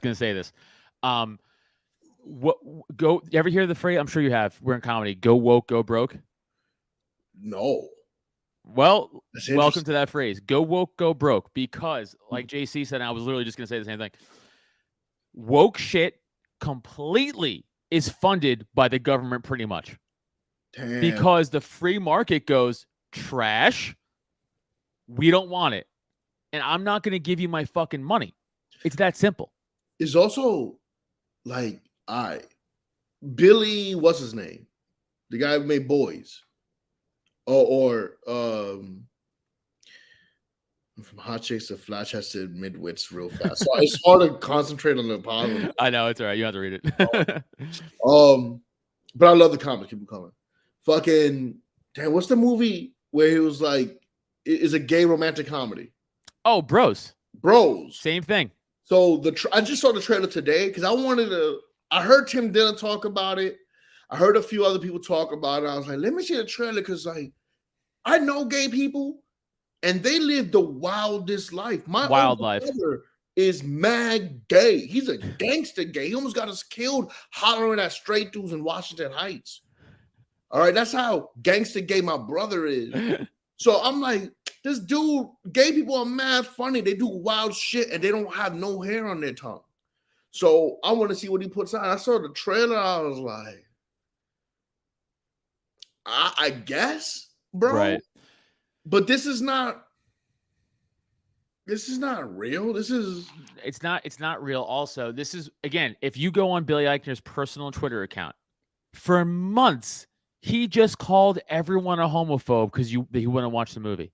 gonna say this. You ever hear the phrase? I'm sure you have. We're in comedy. Go woke, go broke. No. Well, welcome to that phrase. Go woke, go broke. Because, like JC said, and I was literally just going to say the same thing. Woke shit completely is funded by the government pretty much. Damn. Because the free market goes, trash, we don't want it. And I'm not going to give you my fucking money. It's that simple. It's also like, Billy, what's his name? The guy who made Boys. Or from hot chicks to flash has to midwits real fast. So it's hard to concentrate on the positive. I know, it's all right. You have to read it. But I love the comics. Keep them coming. Fucking damn, what's the movie where he was like, is a gay romantic comedy? Oh, Bros. Same thing. So I just saw the trailer today because I heard Tim Dillon talk about it. I heard a few other people talk about it. I was like, let me see the trailer because like I know gay people and they live the wildest life. My wild life is mad gay. He's a gangster gay. He almost got us killed hollering at straight dudes in Washington Heights. All right, that's how gangster gay my brother is. So I'm like, this dude, gay people are mad funny. They do wild shit and they don't have no hair on their tongue. So I want to see what he puts out. I saw the trailer. I was like, I guess, bro. Right. But this is not real. It's not real. Also, this is, again, if you go on Billy Eichner's personal Twitter account, for months, he just called everyone a homophobe because he wouldn't watch the movie.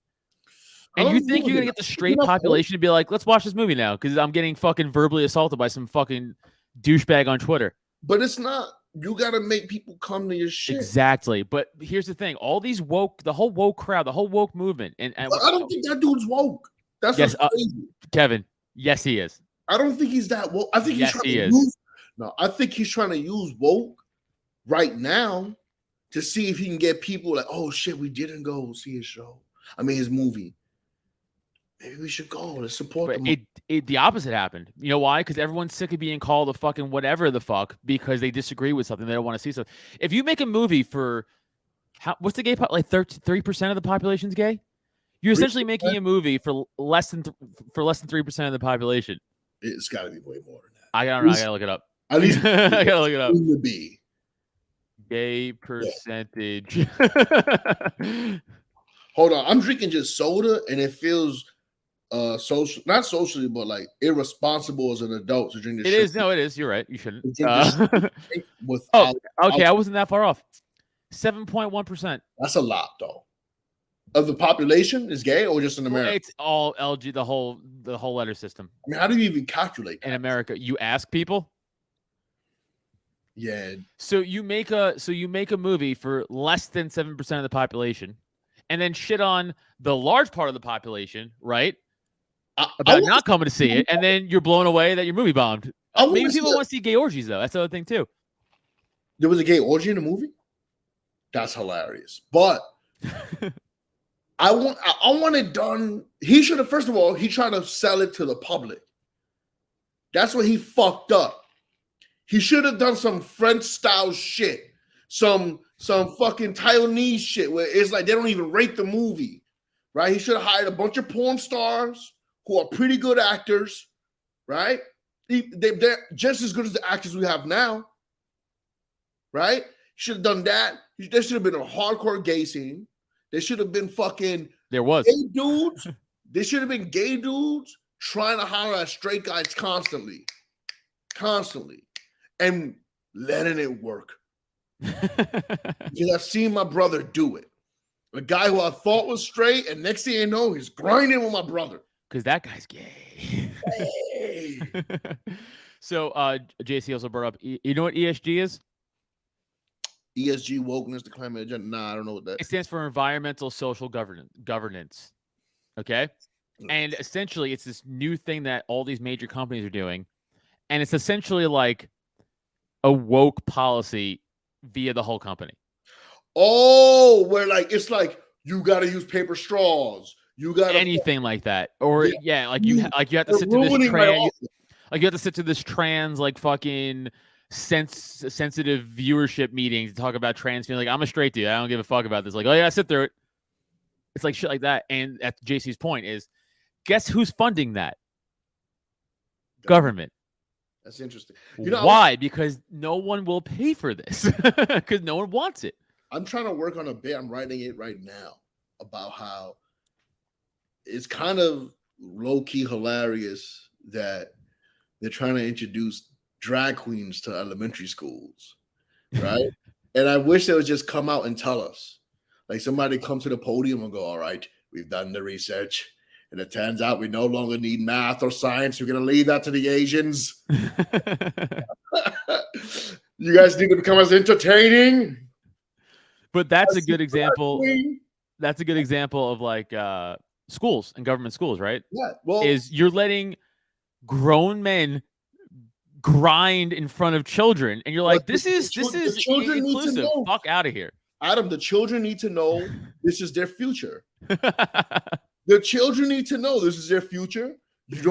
And you think you're going to get the straight population to be like, let's watch this movie now because I'm getting fucking verbally assaulted by some fucking douchebag on Twitter. But it's not. You got to make people come to your shit. Exactly. But here's the thing. All these the whole woke crowd, the whole woke movement. And I don't think that dude's woke. That's yes, crazy. Kevin. Yes, he is. I don't think he's that woke. I think I think he's trying to use to see if he can get people like, oh shit, we didn't go see his show. I mean, his movie. Maybe we should go. Let's support But the the opposite happened. You know why? Because everyone's sick of being called a fucking whatever the fuck because they disagree with something. They don't want to see something. If you make a movie for what's the gay like 3% of the population's gay? You're essentially making a movie for less than 3% of the population. It's got to be way more than that. I gotta look it up. At least I gotta look it up. To be Gay percentage. Yeah. Hold on, I'm drinking just soda, and it feels social, not socially, but like irresponsible as an adult to drink this. It is. No, it is. You're right. You shouldn't. Without, okay. I wasn't that far off. 7.1%. That's a lot, though. Of the population is gay, or just in America? It's all LG. The whole letter system. I mean, how do you even calculate that? In America? You ask people. Yeah. So you make a movie for less than 7% of the population, and then shit on the large part of the population, right? About not coming to see it, and then you're blown away that your movie bombed. Maybe people want to see gay orgies, though. That's the other thing too. There was a gay orgy in the movie. That's hilarious, but I want it done. He should have, first of all, he tried to sell it to the public. That's what he fucked up. He should have done some French style shit, some fucking Taiwanese shit where it's like they don't even rate the movie, right? He should have hired a bunch of porn stars who are pretty good actors, right? They're just as good as the actors we have now, right? Should have done that. There should have been a hardcore gay scene. There should have been fucking there was gay dudes. There should have been gay dudes trying to holler at straight guys constantly, and letting it work. Because I've seen my brother do it. A guy who I thought was straight, and next thing you know, he's grinding with my brother. Because that guy's gay. Hey. So JC also brought up, you know what ESG is? ESG, wokeness, the climate agenda. Nah, I don't know what that. It stands for environmental social governance. Okay? And essentially, it's this new thing that all these major companies are doing. And it's essentially like a woke policy via the whole company. Oh, where like it's like you got to use paper straws. You got anything like that, or like you have to sit to this trans, like you have to sit to this trans like fucking sensitive viewership meeting to talk about trans. Like, I'm a straight dude, I don't give a fuck about this. Like, oh yeah, sit through it. It's like shit like that. And at JC's point is, guess who's funding that? Government. That's interesting. You know why? Because no one will pay for this because no one wants it. I'm trying to work on a bit. I'm writing it right now about how it's kind of low-key hilarious that they're trying to introduce drag queens to elementary schools, right? And I wish they would just come out and tell us. Like somebody come to the podium and go, all right, we've done the research. And it turns out we no longer need math or science. We're going to leave that to the Asians. You guys need to become as entertaining. But that's a good example. That's a good example of like schools and government schools, right? Yeah. Well, is you're letting grown men grind in front of children, and you're like, this is children inclusive. Need to know. Fuck out of here, Adam. The children need to know this is their future. The children need to know this is their future. You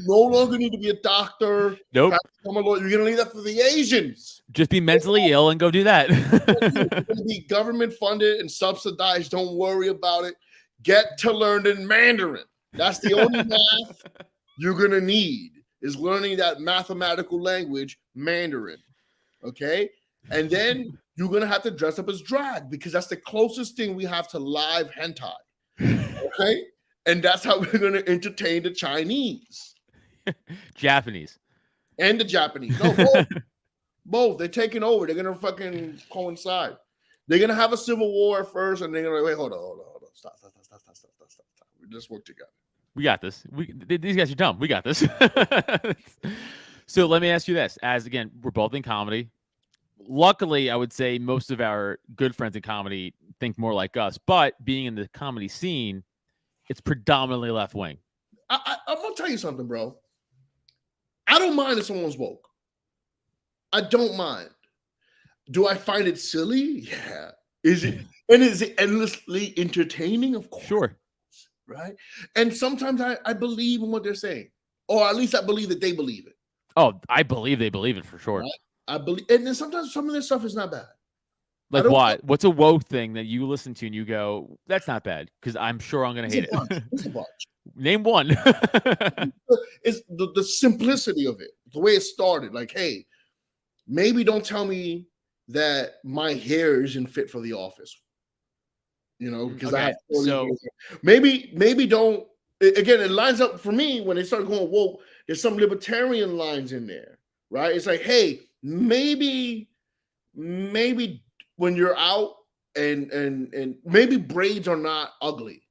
no longer need to be a doctor. Nope. You're gonna leave that for the Asians. Just be mentally ill and go do that. It's gonna be government funded and subsidized. Don't worry about it. Get to learn in Mandarin. That's the only math you're gonna need is learning that mathematical language, Mandarin. Okay, and then you're gonna have to dress up as drag because that's the closest thing we have to live hentai. Okay. And that's how we're going to entertain the Chinese. Japanese. And the Japanese. No, both. Both. They're taking over. They're going to fucking coincide. They're going to have a civil war first, and they're going to wait, hold on. Stop. We just work together. We got this. These guys are dumb. We got this. So let me ask you this. As, again, we're both in comedy. Luckily, I would say most of our good friends in comedy think more like us. But being in the comedy scene, it's predominantly left wing. I'm gonna tell you something, bro. I don't mind if someone's woke. I don't mind. Do I find it silly? Yeah. Is it endlessly entertaining? Of course. Sure. Right. And sometimes I believe in what they're saying, or at least I believe that they believe it. Oh, I believe they believe it for sure. Right? I believe, and then sometimes some of this stuff is not bad. Like what? What's a woke thing that you listen to and you go, that's not bad? Because I'm sure I'm going to hate it. It's a bunch. Name one. It's the simplicity of it, the way it started. Like, hey, maybe don't tell me that my hair isn't fit for the office. You know, because I have maybe don't. Again, it lines up for me when they start going woke. There's some libertarian lines in there, right? It's like, hey, maybe when you're out and maybe braids are not ugly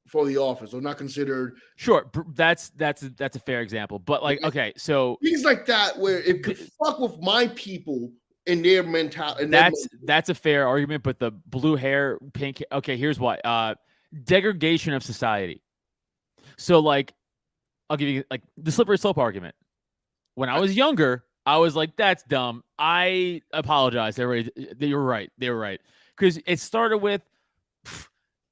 for the office or not considered. Sure, that's a fair example. But like, okay, so things like that where it could fuck with my people in their mentality. That's a fair argument. But the blue hair, pink. Okay, here's what: degradation of society. So like, I'll give you like the slippery slope argument. When I was younger, I was like, that's dumb. I apologize. They were right. They were right. Because it started with,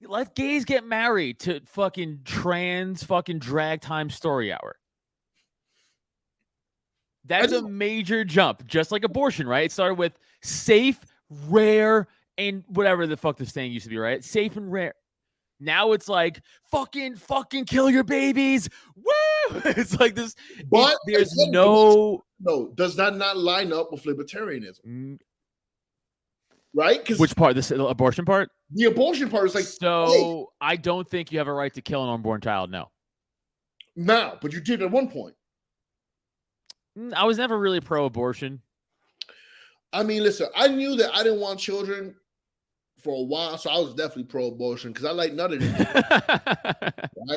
let gays get married, to fucking trans fucking drag time story hour. That's a major jump, just like abortion, right? It started with safe, rare, and whatever the fuck this thing used to be, right? Safe and rare. Now it's like fucking kill your babies. Woo! It's like this. But there's does that not line up with libertarianism? Right? Because which part? This abortion part? The abortion part is like, so hey, I don't think you have a right to kill an unborn child. No. No, but you did at one point. I was never really pro-abortion. I mean, listen, I knew that I didn't want children for a while, so I was definitely pro-abortion because I like none of it.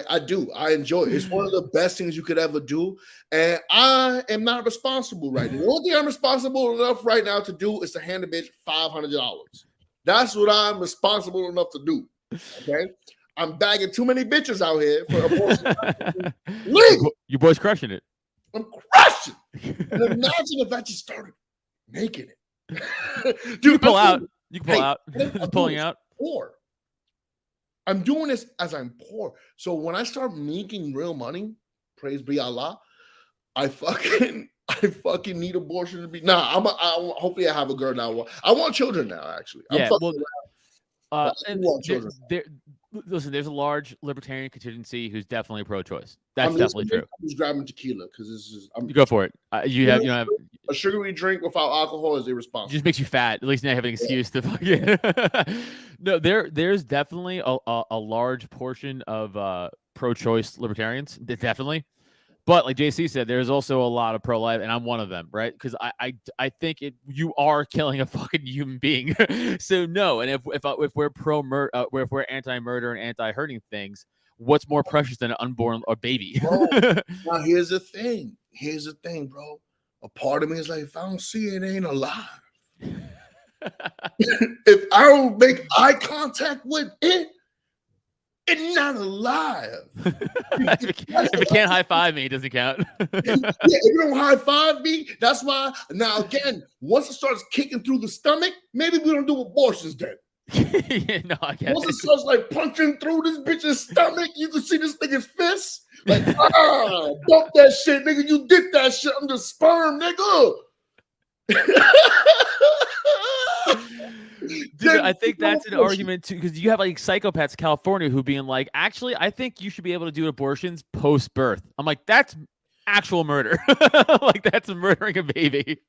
I do. I enjoy it. It's one of the best things you could ever do, and I am not responsible right now. The only thing I'm responsible enough right now to do is to hand a bitch $500. That's what I'm responsible enough to do. Okay, I'm bagging too many bitches out here for abortion. You boys crushing it. I'm crushing. And imagine if I just started making it. Dude, you can pull out. You can pull out. Just pulling out. Poor. I'm doing this as I'm poor. So when I start making real money, praise be Allah, I fucking need abortion to be. Hopefully I have a girl now. I want children now. Actually, yeah. I want children. Listen, there's a large libertarian contingency who's definitely pro-choice. That's definitely true. I'm just grabbing tequila because this is. You go for it. You have a sugary drink without alcohol is irresponsible. It just makes you fat. At least now you have an excuse to fucking. No, there's definitely a large portion of pro-choice libertarians. Definitely. But like JC said, there's also a lot of pro-life, and I'm one of them, right? Because I think you are killing a fucking human being. So no, and if we're pro-murder, if we're anti-murder and anti-hurting things, what's more precious than an unborn or baby? Bro, now here's the thing. Bro. A part of me is like, if I don't see it, it ain't alive. If I don't make eye contact with it, it's not alive. If it can't high five me, it doesn't count. If you don't high five me, that's why. Now again, once it starts kicking through the stomach, maybe we don't do abortions then. No, I get once it starts like punching through this bitch's stomach, you can see this nigga's fist. Like, bump that shit, nigga. You did that shit. I'm the sperm, nigga. Dude, I think that's an argument too, because you have like psychopaths in California who being like, actually, I think you should be able to do abortions post-birth. I'm like, that's actual murder. Like, that's murdering a baby.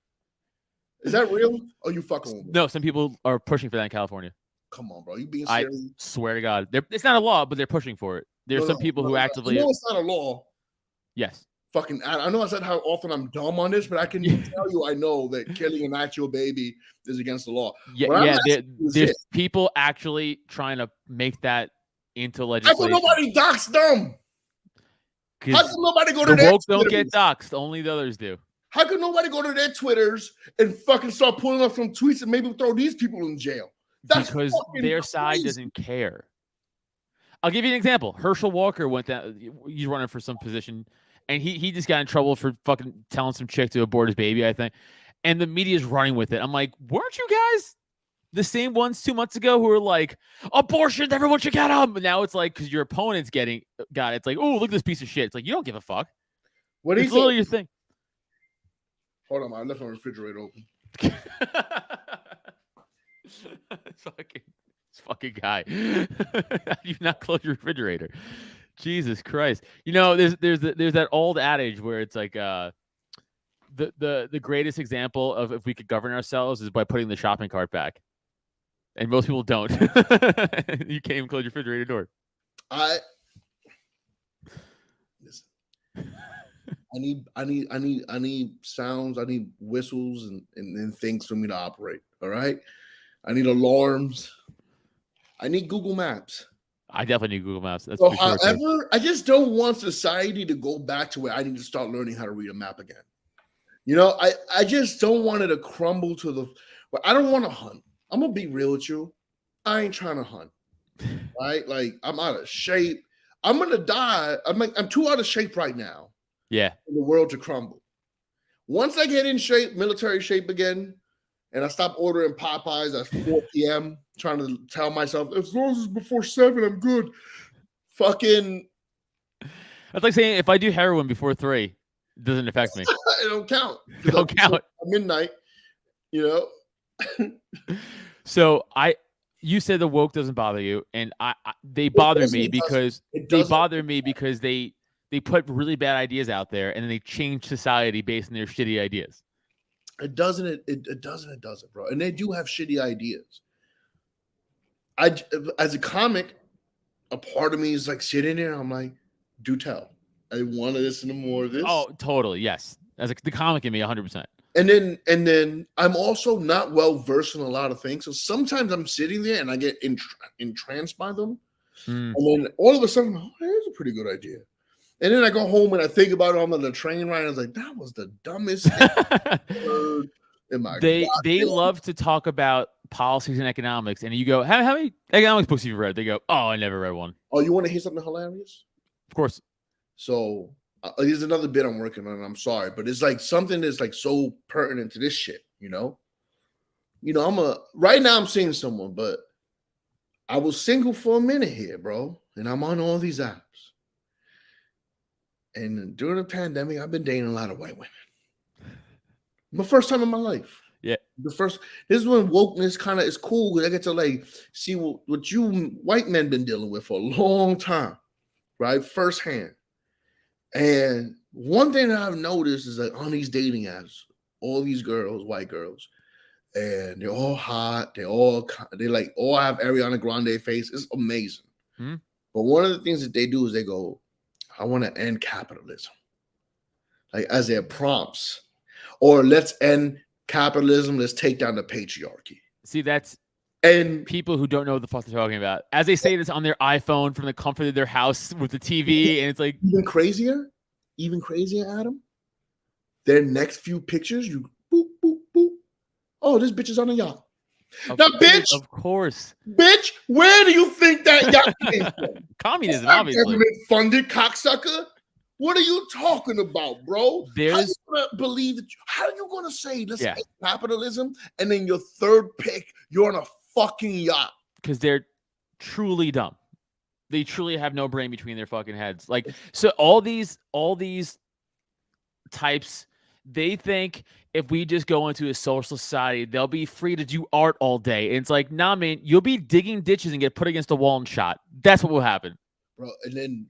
Is that real? Or you fucking with me? No, some people are pushing for that in California. Come on, bro. You being serious? I swear to God. It's not a law, but they're pushing for it. There's some people who actively. I know it's not a law. Yes. Fucking, I know I said how often I'm dumb on this, but I can tell you I know that killing an actual baby is against the law. Yeah, there's people actually trying to make that into legislation. How come nobody doxed them? How come nobody go to the their woke don't Twitters? get doxed? Only the others do. How can nobody go to their Twitters and fucking start pulling up some tweets and maybe throw these people in jail? That's because their side doesn't care. I'll give you an example. Herschel Walker went down. He's running for some position. And he just got in trouble for fucking telling some chick to abort his baby, I think. And the media's running with it. I'm like, weren't you guys The same ones 2 months ago who were like, abortion, everyone should get them. But now it's like, because your opponent's got it. It's like, oh, look at this piece of shit. It's like, you don't give a fuck. What do you It's literally think? your thing. Hold on, I left my refrigerator open. This fucking guy. How do you not close your refrigerator? Jesus Christ. You know, there's that old adage where it's like the greatest example of if we could govern ourselves is by putting the shopping cart back. And most people don't. You can't even close your refrigerator door. Listen. I need sounds, I need whistles and things for me to operate. All right. I need alarms. I need Google Maps. I definitely need Google Maps. That's so for sure. However, I just don't want society to go back to where I need to start learning how to read a map again. You know, I just don't want it to crumble to the. But I don't want to hunt. I'm gonna be real with you. I ain't trying to hunt. Right? Like I'm out of shape. I'm gonna die. I'm too out of shape right now. Yeah. For the world to crumble. Once I get in shape, military shape again, and I stop ordering Popeyes at 4 p.m., trying to tell myself, as long as it's before 7, I'm good. Fucking. That's like saying if I do heroin before 3, it doesn't affect me. It don't count. It don't count. At midnight, you know. So you said the woke doesn't bother you, and they bother me because they put really bad ideas out there and then they change society based on their shitty ideas. It doesn't, bro. And they do have shitty ideas. As a comic, a part of me is like sitting there. I'm like, do tell. I want to listen to more of this. Oh, totally. Yes. As the comic in me, 100%. And then I'm also not well versed in a lot of things. So sometimes I'm sitting there and I get entranced by them. And then all of a sudden, oh, that's a pretty good idea. And then I go home and I think about it on the train ride. I was like, that was the dumbest thing I've heard in my They love to talk about policies and economics. And you go, how many economics books have you read? They go, oh, I never read one. Oh, you want to hear something hilarious? Of course. So here's another bit I'm working on. I'm sorry, but it's like something that's like so pertinent to this shit, you know? You know, right now I'm seeing someone, but I was single for a minute here, bro. And I'm on all these apps. And during the pandemic, I've been dating a lot of white women. My first time in my life. Yeah. This is when wokeness kind of is cool because I get to like see what you white men been dealing with for a long time, right? Firsthand. And one thing that I've noticed is that on these dating apps, all these girls, white girls, and they're all hot. They all have Ariana Grande face. It's amazing. But one of the things that they do is they go, I want to end capitalism. Like as their prompts. Or let's end capitalism. Let's take down the patriarchy. See, that's and people who don't know what the fuck they're talking about. As they say this on their iPhone from the comfort of their house with the TV, and it's like even crazier, Adam. Their next few pictures, you boop, boop, boop. Oh, this bitch is on a yacht. Bitch, of course. Bitch, where do you think that yacht came from? Communism, obviously. Government-funded cocksucker. What are you talking about, bro? How are you gonna say let's hate capitalism, and then your third pick, you're on a fucking yacht? Because they're truly dumb. They truly have no brain between their fucking heads. Like, so all these types, they think if we just go into a social society, they'll be free to do art all day. And it's like, nah, man, you'll be digging ditches and get put against a wall and shot. That's what will happen. Bro, and then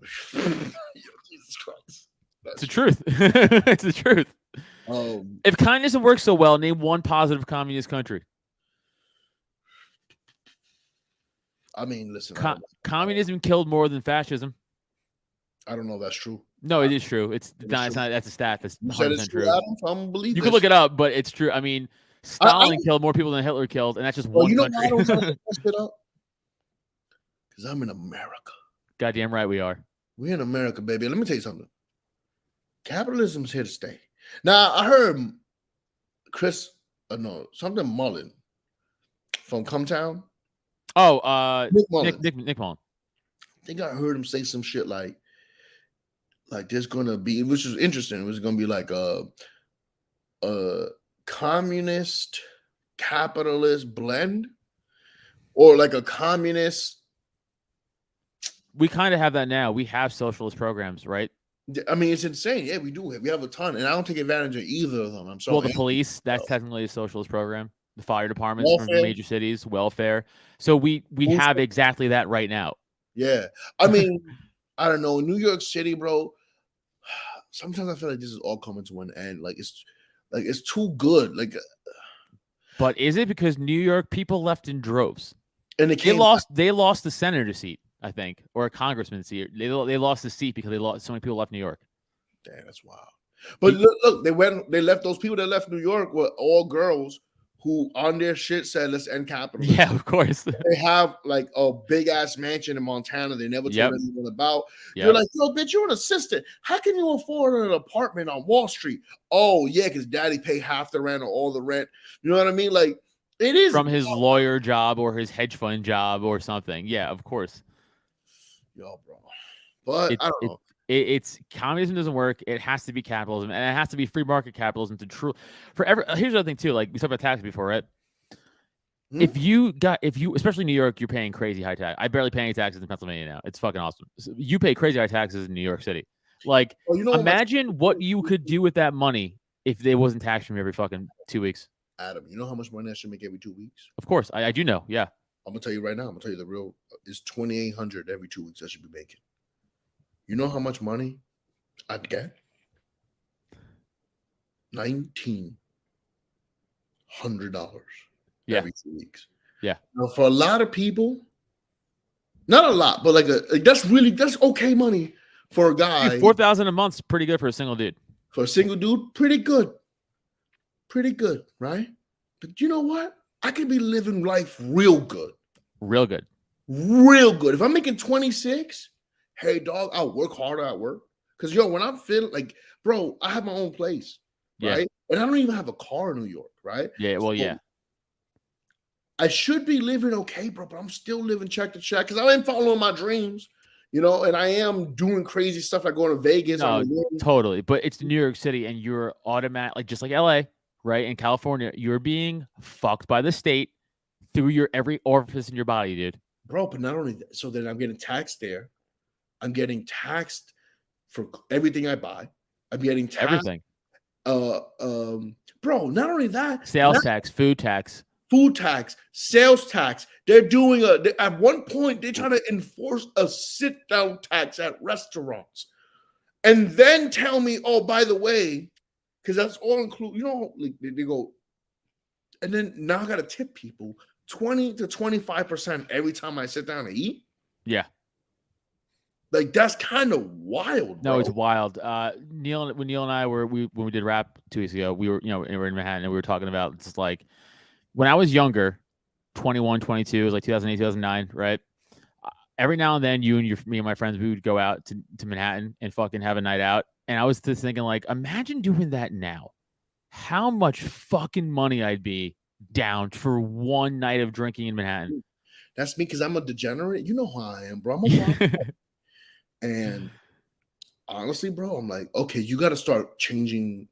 Jesus Christ. It's the truth. It's the truth. If communism works so well, name one positive communist country. I mean, listen. Communism killed more than fascism. I don't know if that's true. No, it is true. It's not. That's a stat. That's 100% true. Adam, you can look it up, but it's true. I mean, Stalin killed more people than Hitler killed, and that's just one country. Why I don't look that shit up? Because I'm in America. Goddamn right we are. We're in America, baby. Let me tell you something. Capitalism's here to stay. Now, I heard something Mullen from Cumtown. Oh, Nick Mullen. Nick Mullen. I think I heard him say some shit like there's gonna be, which is interesting. It was gonna be like a communist capitalist blend or like a communist. We kind of have that now. We have socialist programs, right? I mean, it's insane. Yeah, we do. We have a ton, and I don't take advantage of either of them. I'm sorry. Well, the police, that's technically a socialist program. The fire departments from Welfare. major cities, welfare. So we have exactly that right now. Yeah. I mean, I don't know. New York City, bro, sometimes I feel like this is all coming to an end. Like it's too good. Like, but is it because New York people left in droves? And they lost the senator seat, I think, or a congressman seat. They lost the seat because so many people left New York. Damn, that's wild. But look, they left those people that left New York were all girls who on their shit said, let's end capitalism. Yeah, of course. They have like a big ass mansion in Montana they never told anyone about. You're like, yo, bitch, you're an assistant. How can you afford an apartment on Wall Street? Oh, yeah, because daddy paid half the rent or all the rent. You know what I mean? Like, it is from his lawyer job or his hedge fund job or something. Yeah, of course. Yo, bro. But I don't know. It's communism doesn't work. It has to be capitalism, and it has to be free market capitalism to true forever. Here's the other thing too. Like we talked about taxes before, right? If you especially New York, you're paying crazy high tax. I barely pay any taxes in Pennsylvania now. It's fucking awesome. So you pay crazy high taxes in New York City. Like, imagine what you could do with that money if they wasn't taxed from every fucking 2 weeks. Adam, you know how much money I should make every 2 weeks? Of course, I do know. Yeah, I'm gonna tell you right now. I'm gonna tell you the real. It's $2,800 every 2 weeks I should be making. You know how much money I'd get? $1,900 every 2 weeks. Yeah. Now, for a lot of people, not a lot, but that's okay money for a guy. $4,000 a month's pretty good for a single dude. For a single dude, pretty good. Pretty good, right? But you know what? I could be living life real good. Real good. Real good. If I'm making 26, hey, dog, I'll work harder at work. Because, when I'm feeling like, bro, I have my own place, right? And I don't even have a car in New York, right? Yeah, well, yeah. I should be living okay, bro, but I'm still living check to check because I am following my dreams, and I am doing crazy stuff like going to Vegas. No, totally. But it's New York City, and you're automatic, just like LA, right? In California, you're being fucked by the state through your every orifice in your body, dude. Bro, but not only that, so then I'm getting taxed there. I'm getting taxed for everything I buy. I'm getting taxed. Everything. Bro, not only that. Sales tax, food tax, sales tax. They're doing at one point, they're trying to enforce a sit-down tax at restaurants. And then tell me, oh, by the way, because that's all included, like they go, and then now I got to tip people 20 to 25% every time I sit down to eat. Yeah. Like, that's kind of wild. No, bro. it's wild. When Neil and I when we did rap 2 weeks ago, we were in Manhattan and we were talking about just like when I was younger, 21, 22, it was like 2008, 2009, right? Every now and then, me and my friends, we would go out to Manhattan and fucking have a night out. And I was just thinking, like, imagine doing that now. How much fucking money I'd be down for one night of drinking in Manhattan. That's me because I'm a degenerate. You know who I am, bro. I'm a And honestly, bro, I'm like, okay, you got to start changing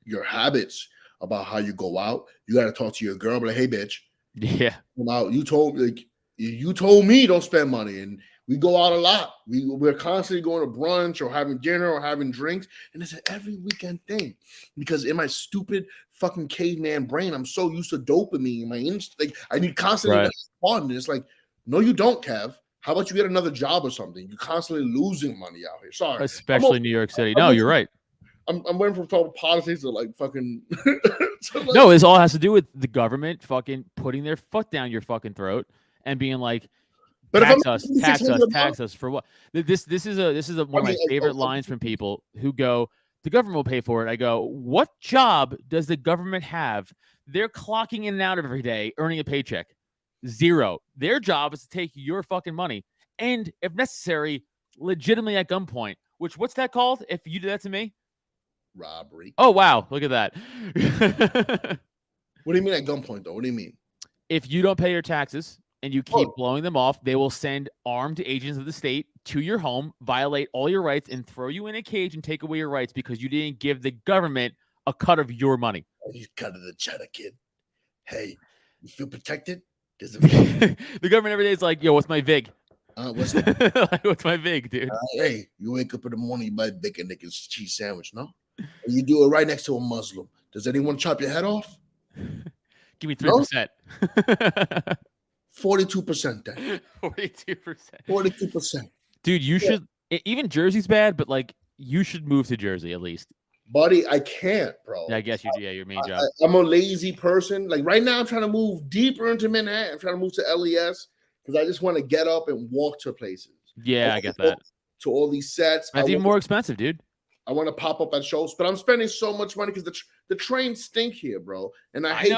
your habits about how you go out. You got to talk to your girl, but like, hey, bitch. Yeah. You told me don't spend money, and we go out a lot. We're constantly going to brunch or having dinner or having drinks, and it's an every weekend thing. Because in my stupid fucking caveman brain, I'm so used to dopamine. I need constantly fun. And it's like, no, you don't, Kev. How about you get another job or something? You're constantly losing money out here. Sorry. Especially New York City. No, you're right. I'm waiting for talking politics to like fucking. No, this all has to do with the government fucking putting their foot down your fucking throat and being like, tax us for what? This is one of my favorite lines from people who go, the government will pay for it. I go, what job does the government have? They're clocking in and out every day, earning a paycheck. Zero. Their job is to take your fucking money and, if necessary, legitimately at gunpoint. Which, what's that called? If you do that to me, robbery. Oh wow, look at that. What do you mean at gunpoint, though? What do you mean? If you don't pay your taxes and you keep blowing them off, they will send armed agents of the state to your home, violate all your rights, and throw you in a cage and take away your rights because you didn't give the government a cut of your money. You cut of the cheddar, kid. Hey, you feel protected? There's a The government every day is like, yo, what's my VIG? what's that? Like, what's my VIG, dude? Hey, you wake up in the morning, you buy a bacon, and cheese sandwich, no? And you do it right next to a Muslim. Does anyone chop your head off? Give me 3%. 42% then. 42%. 42%. Dude, you should. Even Jersey's bad, but like you should move to Jersey at least. Buddy, I can't, bro. Yeah, I guess you do. Yeah, your main job. I'm a lazy person. Like right now, I'm trying to move deeper into Manhattan. I'm trying to move to LES because I just want to get up and walk to places. Yeah, I get that. To all these sets. That's even more expensive, dude. I want to pop up at shows, but I'm spending so much money because the trains stink here, bro. And I hate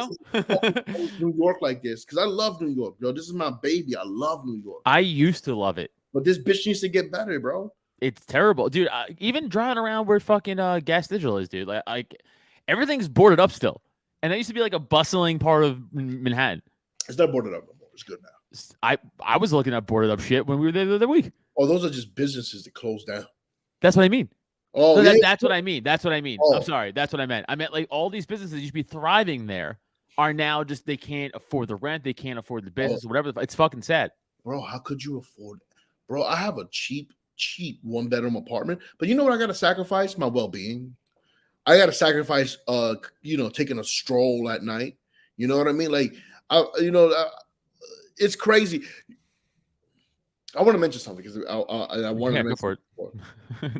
New York like this because I love New York, bro. This is my baby. I love New York. I used to love it, but this bitch needs to get better, bro. It's terrible, dude. Even driving around where fucking Gas Digital is, dude. Like everything's boarded up still, and that used to be like a bustling part of Manhattan. It's not boarded up no more. It's good now. I was looking at boarded up shit when we were there the other week. Oh, those are just businesses that close down. That's what I mean. Oh, so yeah. That's what I mean. That's what I mean. Oh. I'm sorry. That's what I meant. I meant like all these businesses used to be thriving there are now just they can't afford the rent, they can't afford the business, whatever. It's fucking sad, bro. How could you afford it, bro? I have a cheap 1-bedroom apartment, but you know what? I gotta sacrifice my well-being. I gotta sacrifice, taking a stroll at night. You know what I mean? Like, it's crazy. I want to mention something because I want to mention for it.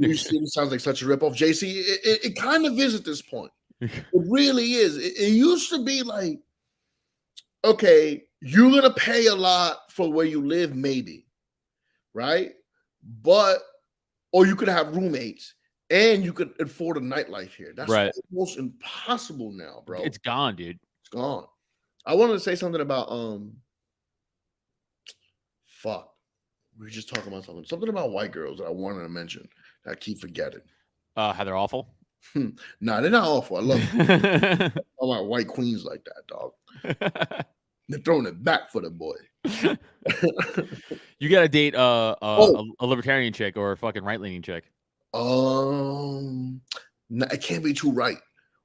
It sounds like such a ripoff. JC, it kind of is at this point. It really is. It used to be like, okay, you're going to pay a lot for where you live, maybe, right? Or you could have roommates and you could afford a nightlife here. That's right. almost impossible now, bro. It's gone, dude. It's gone. I wanted to say something about, we were just talking about something about white girls that I wanted to mention that I keep forgetting. How they're awful? Nah, they're not awful. I love them. I want white queens like that, dog. They're throwing it back for the boy. You gotta date a libertarian chick or a fucking right-leaning chick. It can't be too right.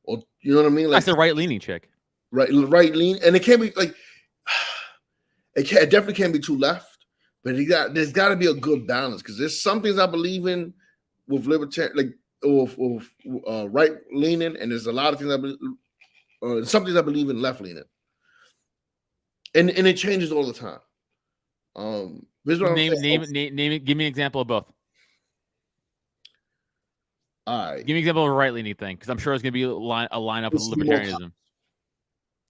Or you know what I mean? Like that's a right-leaning chick. Right lean, and it can't be like it definitely can't be too left. But there's got to be a good balance because there's some things I believe in with libertarian, like with right leaning, and there's a lot of things some things I believe in left leaning, and it changes all the time. Name it. Give me an example of both. All right, give me an example of a right leaning thing because I'm sure it's gonna be a lineup with libertarianism.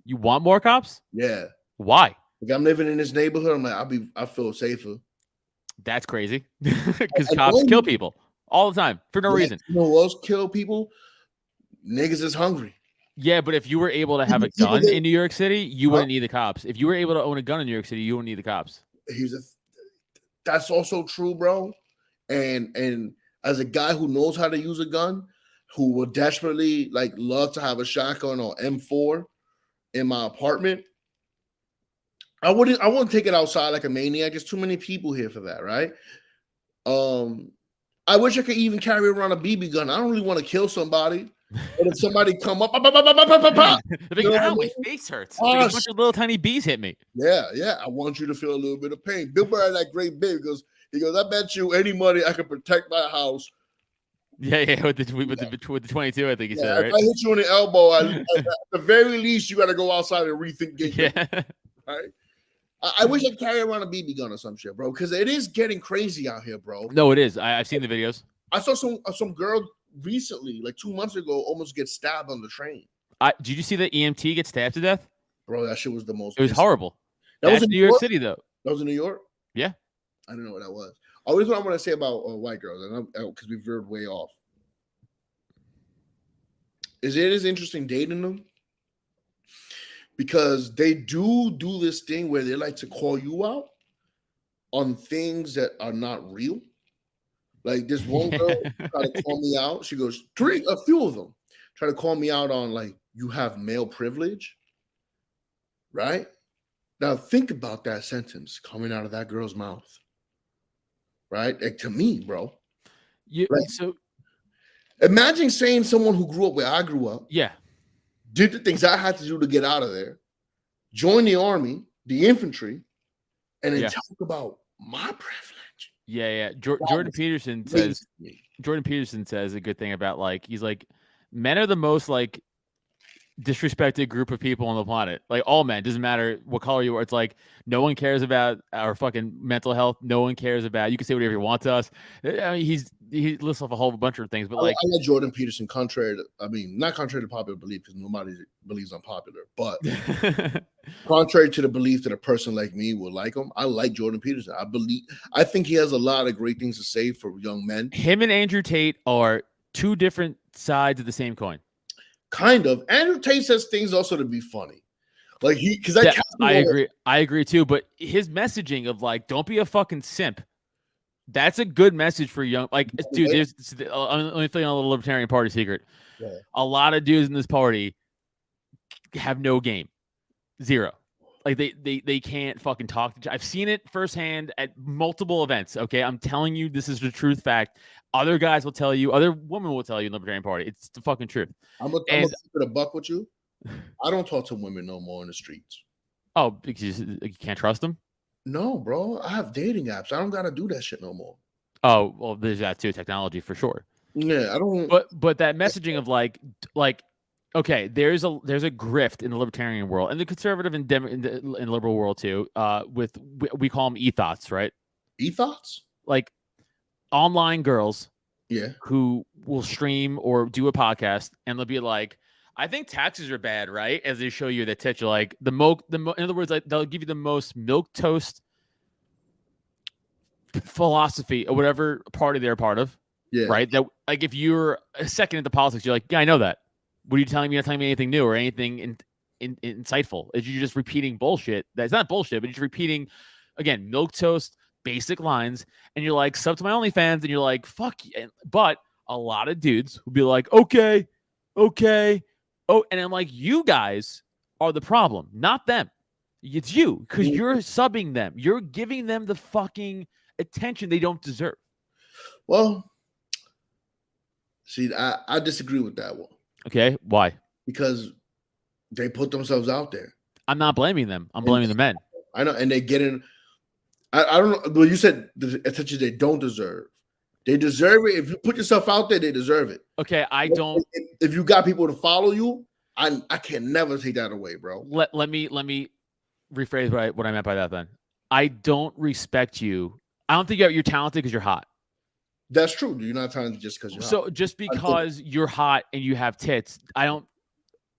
You want more cops? Yeah. Why? Like I'm living in this neighborhood. I'm like, I feel safer. That's crazy. Because cops kill people all the time for no reason. You know who else kill people? Niggas is hungry. Yeah, but if you were able to have a gun in New York City, you wouldn't need the cops. If you were able to own a gun in New York City, you wouldn't need the cops. That's also true, bro. And as a guy who knows how to use a gun, who would desperately love to have a shotgun or M4 in my apartment, I wouldn't take it outside like a maniac. There's too many people here for that, right? I wish I could even carry around a BB gun. I don't really want to kill somebody. But if somebody come up, my face hurts. It's like a bunch of little tiny bees hit me. Yeah. I want you to feel a little bit of pain. Bill Burr had that great bit because he goes, I bet you any money I can protect my house. Yeah, with the 22, I think he said, right? If I hit you in the elbow, at the very least, you got to go outside and rethink game. Yeah. Right? I wish I'd carry around a BB gun or some shit, bro, because it is getting crazy out here, bro. No, it is. I've seen the videos. I saw some girl recently, like 2 months ago, almost get stabbed on the train. Did you see the EMT get stabbed to death? Bro, that shit was the most. It was horrible. That was in New York City, though. That was in New York? Yeah. I don't know what that was. Always what I want to say about white girls, because we veered way off. It is interesting dating them. Because they do this thing where they like to call you out on things that are not real. Like this one girl tried to call me out. She goes, a few of them try to call me out on you have male privilege. Right? Now think about that sentence coming out of that girl's mouth. Right? Like to me, bro. So imagine saying someone who grew up where I grew up. Yeah. Did the things I had to do to get out of there, join the army, the infantry, and then Yeah. talk about my privilege. Yeah. That Jordan was Peterson crazy says to me. a good thing about like he's like men are the most like disrespected group of people on the planet. Like all men, doesn't matter what color you are. It's like no one cares about our fucking mental health. No one cares about. You can say whatever you want to us. I mean, he lists off a whole bunch of things, but I like like Jordan Peterson, not contrary to popular belief, because nobody believes I'm popular, but contrary to the belief that a person like me will like him, I like Jordan Peterson. I think he has a lot of great things to say for young men. him and Andrew Tate are two different sides of the same coin. Kind of. Andrew Tate says things also to be funny. Like because I agree. I agree too. But his messaging of like, don't be a fucking simp. That's a good message for young. Like, dude, let me tell you a little libertarian party secret. Yeah. A lot of dudes in this party have no game, zero. Like they can't fucking talk. I've seen it firsthand at multiple events. Okay, I'm telling you, this is the truth fact. Other guys will tell you. Other women will tell you in the libertarian party. It's the fucking truth. I'm gonna keep it a buck with you. I don't talk to women no more in the streets. Oh, because you can't trust them? No, bro. I have dating apps. I don't gotta do that shit no more. Oh, well, there's that too, technology for sure. Yeah, I don't. But that messaging of like, okay, there's a grift in the libertarian world and the conservative and liberal world too. With we call them ethos, right? Ethos, like online girls, yeah, who will stream or do a podcast and they'll be like, I think taxes are bad, right? As they show you the tits, you're like in other words, like they'll give you the most milk toast philosophy or whatever party they're a part of. Yeah. Right. That like if you're a second into politics, you're like, yeah, I know that. What are you telling me? You're not telling me anything new or anything insightful. You're just repeating bullshit. That's not bullshit, but you're just repeating again, milquetoast, basic lines, and you're like, sub to my OnlyFans, and you're like, fuck you. But a lot of dudes will be like, okay. Oh, and I'm like, you guys are the problem, not them. It's you, because you're subbing them. You're giving them the fucking attention they don't deserve. Well, see, I disagree with that one. Okay, why? Because they put themselves out there. I'm not blaming them. I'm blaming the men. I know, and they get in. I don't know. Well, you said the attention they don't deserve. They deserve it. If you put yourself out there, they deserve it. Okay, I don't. If you got people to follow you, I can never take that away, bro. Let me rephrase what I meant by that. Then I don't respect you. I don't think you're talented because you're hot. That's true. You're not talented just because you're hot. So just because you're hot and you have tits, I don't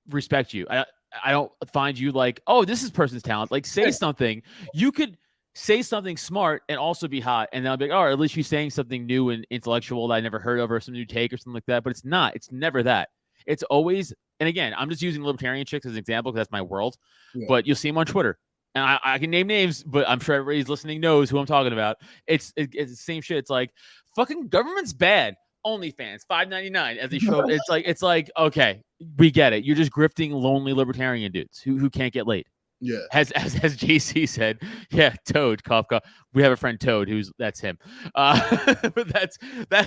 respect you. I don't find you like, oh, this is person's talent. Like, say something. You could say something smart and also be hot, and then I'll be like, oh, at least you're saying something new and intellectual that I never heard of, or some new take or something like that. But it's not. It's never that. It's always, and again, I'm just using libertarian chicks as an example because that's my world. Yeah. But you'll see them on Twitter. And I can name names, but I'm sure everybody's listening knows who I'm talking about. It's the same shit. It's like, fucking government's bad. OnlyFans, $5.99 as they show. It's like, okay, we get it. You're just grifting lonely libertarian dudes who can't get laid. Yeah. As JC said, yeah, Toad, cough, cough. We have a friend Toad that's him. But that's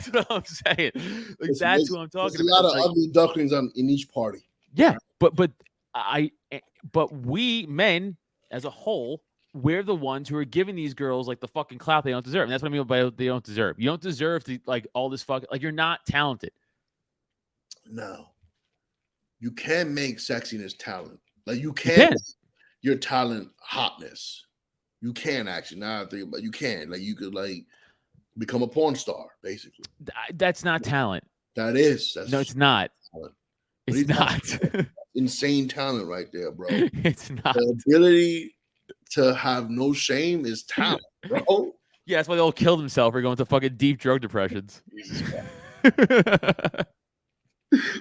what I'm saying. Like, that's who I'm talking about. There's a lot of ugly ducklings in each party. Yeah, but we men as a whole, we're the ones who are giving these girls like the fucking clout they don't deserve. And that's what I mean by they don't deserve. You don't deserve to like all this fucking, like, you're not talented. No. You can make sexiness talent. Like you can. Your talent hotness. You can actually. Now I think about, you can. Like you could like become a porn star, basically. That's not talent. That is. No, it's not. Talent. It's not. Insane talent right there, bro. It's not. The ability to have no shame is talent, bro. Yeah, that's why they all killed themselves for going to fucking deep drug depressions. Jesus Christ.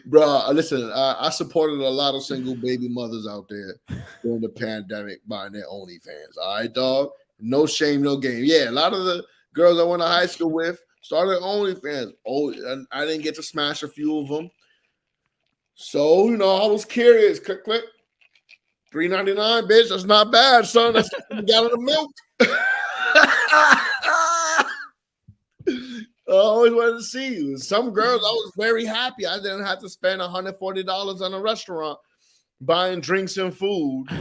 Bro, listen, I supported a lot of single baby mothers out there during the pandemic buying their OnlyFans. All right, dog? No shame, no game. Yeah, a lot of the girls I went to high school with started OnlyFans. Oh, I didn't get to smash a few of them. So, I was curious. Click, click. $3.99, bitch. That's not bad, son. That's a gallon of milk. I always wanted to see you. Some girls, I was very happy. I didn't have to spend $140 on a restaurant buying drinks and food. Some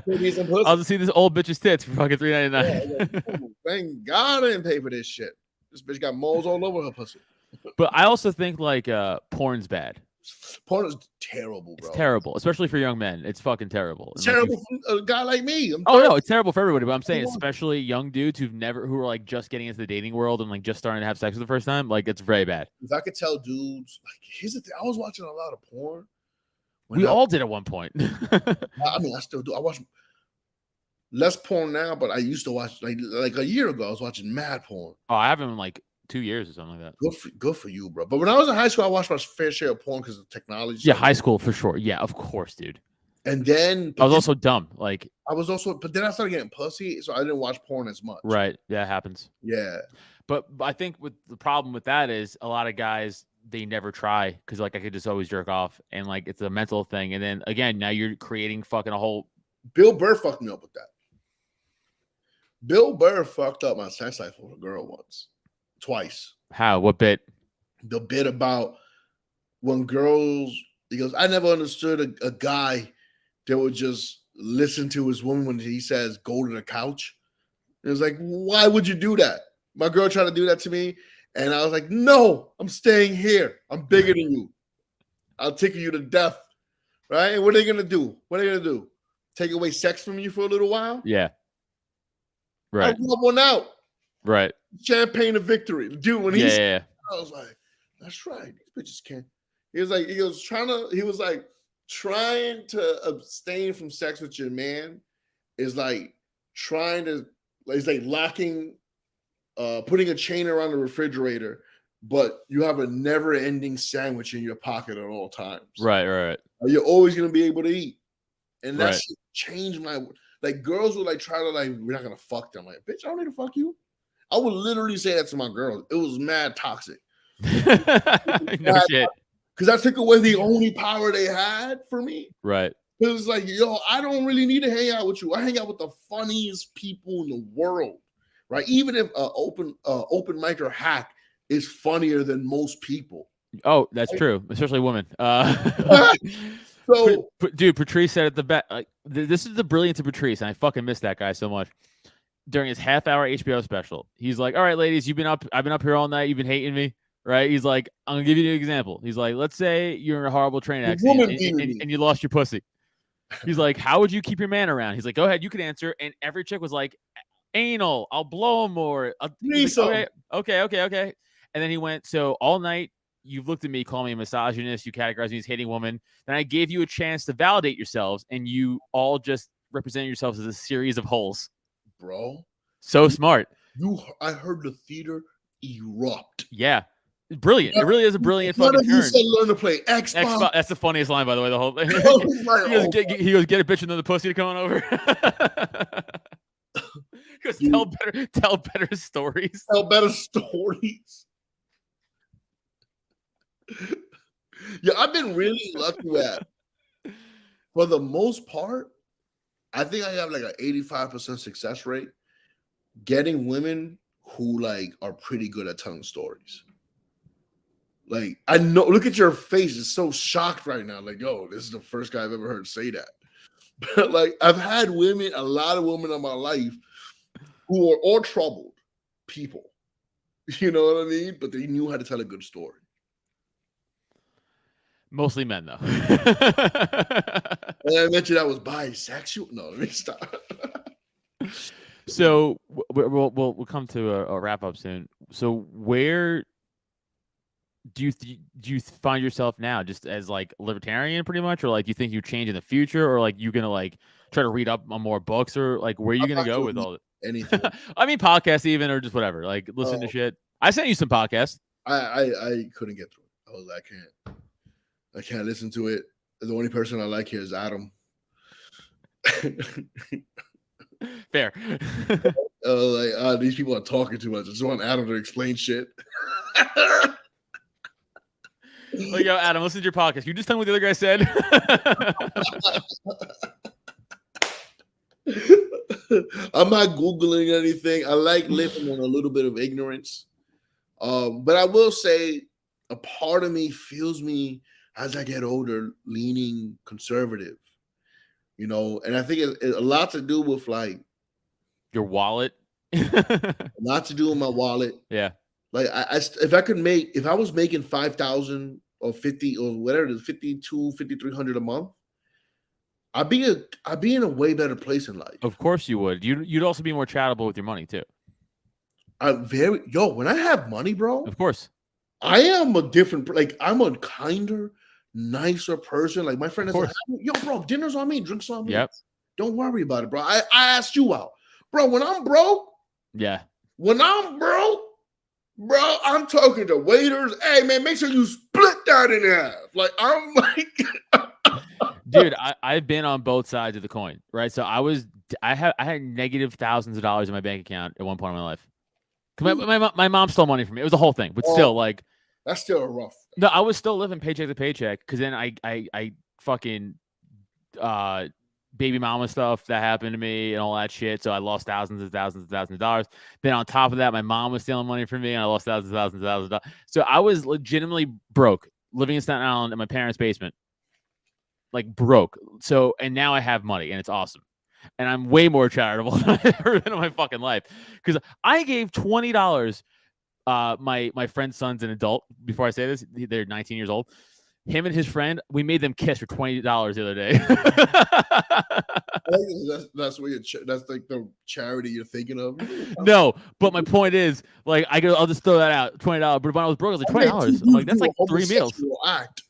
titties and pussy. I'll just see this old bitch's tits for fucking $3.99. Yeah, thank God I didn't pay for this shit. This bitch got moles all over her pussy. But I also think like porn's bad. Porn is terrible, bro. It's terrible, especially for young men. It's fucking terrible. It's terrible for a guy like me. No, it's terrible for everybody. But I'm saying, especially young dudes who are like just getting into the dating world and like just starting to have sex for the first time, like it's very bad. If I could tell dudes, like here's the thing, I was watching a lot of porn. We all did at one point. I mean, I still do. I watch less porn now, but I used to watch like a year ago. I was watching mad porn. Oh, I haven't in like 2 years or something like that. Good for you, bro. But when I was in high school, I watched my fair share of porn because of technology. Yeah, high school for sure. Yeah, of course, dude. And then I was also dumb. Like but then I started getting pussy, so I didn't watch porn as much. Right. Yeah, it happens. Yeah. But I think with the problem with that is a lot of guys, they never try because like I could just always jerk off and like it's a mental thing. And then again, now you're creating fucking a whole. Bill Burr fucked me up with that. Bill Burr fucked up my sex life with a girl once. Twice. How? What bit? The bit about when girls, he goes, I never understood a guy that would just listen to his woman when he says, go to the couch. It was like, why would you do that? My girl tried to do that to me. And I was like, no, I'm staying here. I'm bigger than you. I'll tickle you to death. Right? And what are they going to do? What are they going to do? Take away sex from you for a little while? Yeah. Right. I'll rub one out. Right. Champagne of victory. Dude, when he I was like, that's right. These bitches can't. He was trying to abstain from sex with your man is like it's like locking, putting a chain around the refrigerator, but you have a never-ending sandwich in your pocket at all times. Right. You're always going to be able to eat. And that right. shit changed my, like girls would like try to like, we're not going to fuck them. Like, bitch, I don't need to fuck you. I would literally say that to my girls. It was mad toxic. No shit. Because I took away the only power they had for me. Right. It was like, yo, I don't really need to hang out with you. I hang out with the funniest people in the world. Right. Even if open micer hack is funnier than most people. Oh, that's true. Especially women. So, dude, Patrice said at the best. Like, this is the brilliance of Patrice, and I fucking miss that guy so much. During his half-hour HBO special, he's like, "All right, ladies, I've been up here all night. You've been hating me, right?" He's like, "I'm gonna give you an example." He's like, "Let's say you're in a horrible train accident and you lost your pussy." He's like, "How would you keep your man around?" He's like, "Go ahead, you can answer." And every chick was like, "Anal. I'll blow him more." Like, okay. And then he went, "So all night." You've looked at me, call me a misogynist, you categorize me as hating woman. Then I gave you a chance to validate yourselves, and you all just represent yourselves as a series of holes. Bro. So smart. I heard the theater erupt. Yeah. Brilliant. It really is a brilliant fucking turn. He said learn to play Xbox. That's the funniest line, by the way, the whole thing. He goes, get a bitch another pussy to come on over. He goes, tell better stories. Tell better stories. Yeah, I've been really lucky at, for the most part, I think I have like an 85% success rate getting women who like are pretty good at telling stories. Like, I know, look at your face, it's so shocked right now. Like, yo, this is the first guy I've ever heard say that. But like, I've had a lot of women in my life who are all troubled people. You know what I mean? But they knew how to tell a good story. Mostly men, though. And I mentioned I was bisexual. No, let me stop. So we'll come to a wrap up soon. So where do you find yourself now? Just as like libertarian, pretty much, or like you think you change in the future, or like you gonna like try to read up on more books, or like where are you gonna go with all it? Anything? I mean, podcasts even, or just whatever. Like listen to shit. I sent you some podcasts. I couldn't get through it. I was like, I can't listen to it. The only person I like here is Adam. Fair. These people are talking too much. I just want Adam to explain shit. Like, yo, Adam, listen to your podcast. You just tell me what the other guy said. I'm not Googling anything. I like living in a little bit of ignorance. But I will say a part of me feels me as I get older, leaning conservative. And I think it a lot to do with like Your wallet. a lot to do with my wallet. Yeah. Like if I was making 5,000 or 50 or whatever it is, 52, 5,300 a month, I'd be in a way better place in life. Of course you would. You'd also be more charitable with your money too. When I have money, bro, Of course. I am a different, like, I'm a kinder, nicer person. Like, my friend is like, yo, bro, dinner's on me, drinks on me. Yep. Don't worry about it, bro. I asked you out. Bro, when I'm broke, Yeah. bro, I'm talking to waiters. Hey, man, make sure you split that in half. Like, I'm like, dude, I've been on both sides of the coin, right? So I had negative thousands of dollars in my bank account at one point in my life. My mom stole money from me. It was a whole thing, but still, like, that's still a rough. No, I was still living paycheck to paycheck because then I fucking baby mama stuff that happened to me and all that shit. So I lost thousands and thousands and thousands of dollars. Then on top of that, my mom was stealing money from me and I lost thousands and thousands and thousands of dollars. So I was legitimately broke, living in Staten Island in my parents' basement. Like, broke. So, and now I have money and it's awesome. And I'm way more charitable than I've ever been in my fucking life. Because I gave $20. My friend's son's an adult. Before I say this, they're 19 years old. Him and his friend, we made them kiss for $20 the other day. That's like the charity you're thinking of. No, but my point is, like, I'll just throw that out, $20. But when I was broke, I was like, $20. I'm like, that's like 3 meals. Act.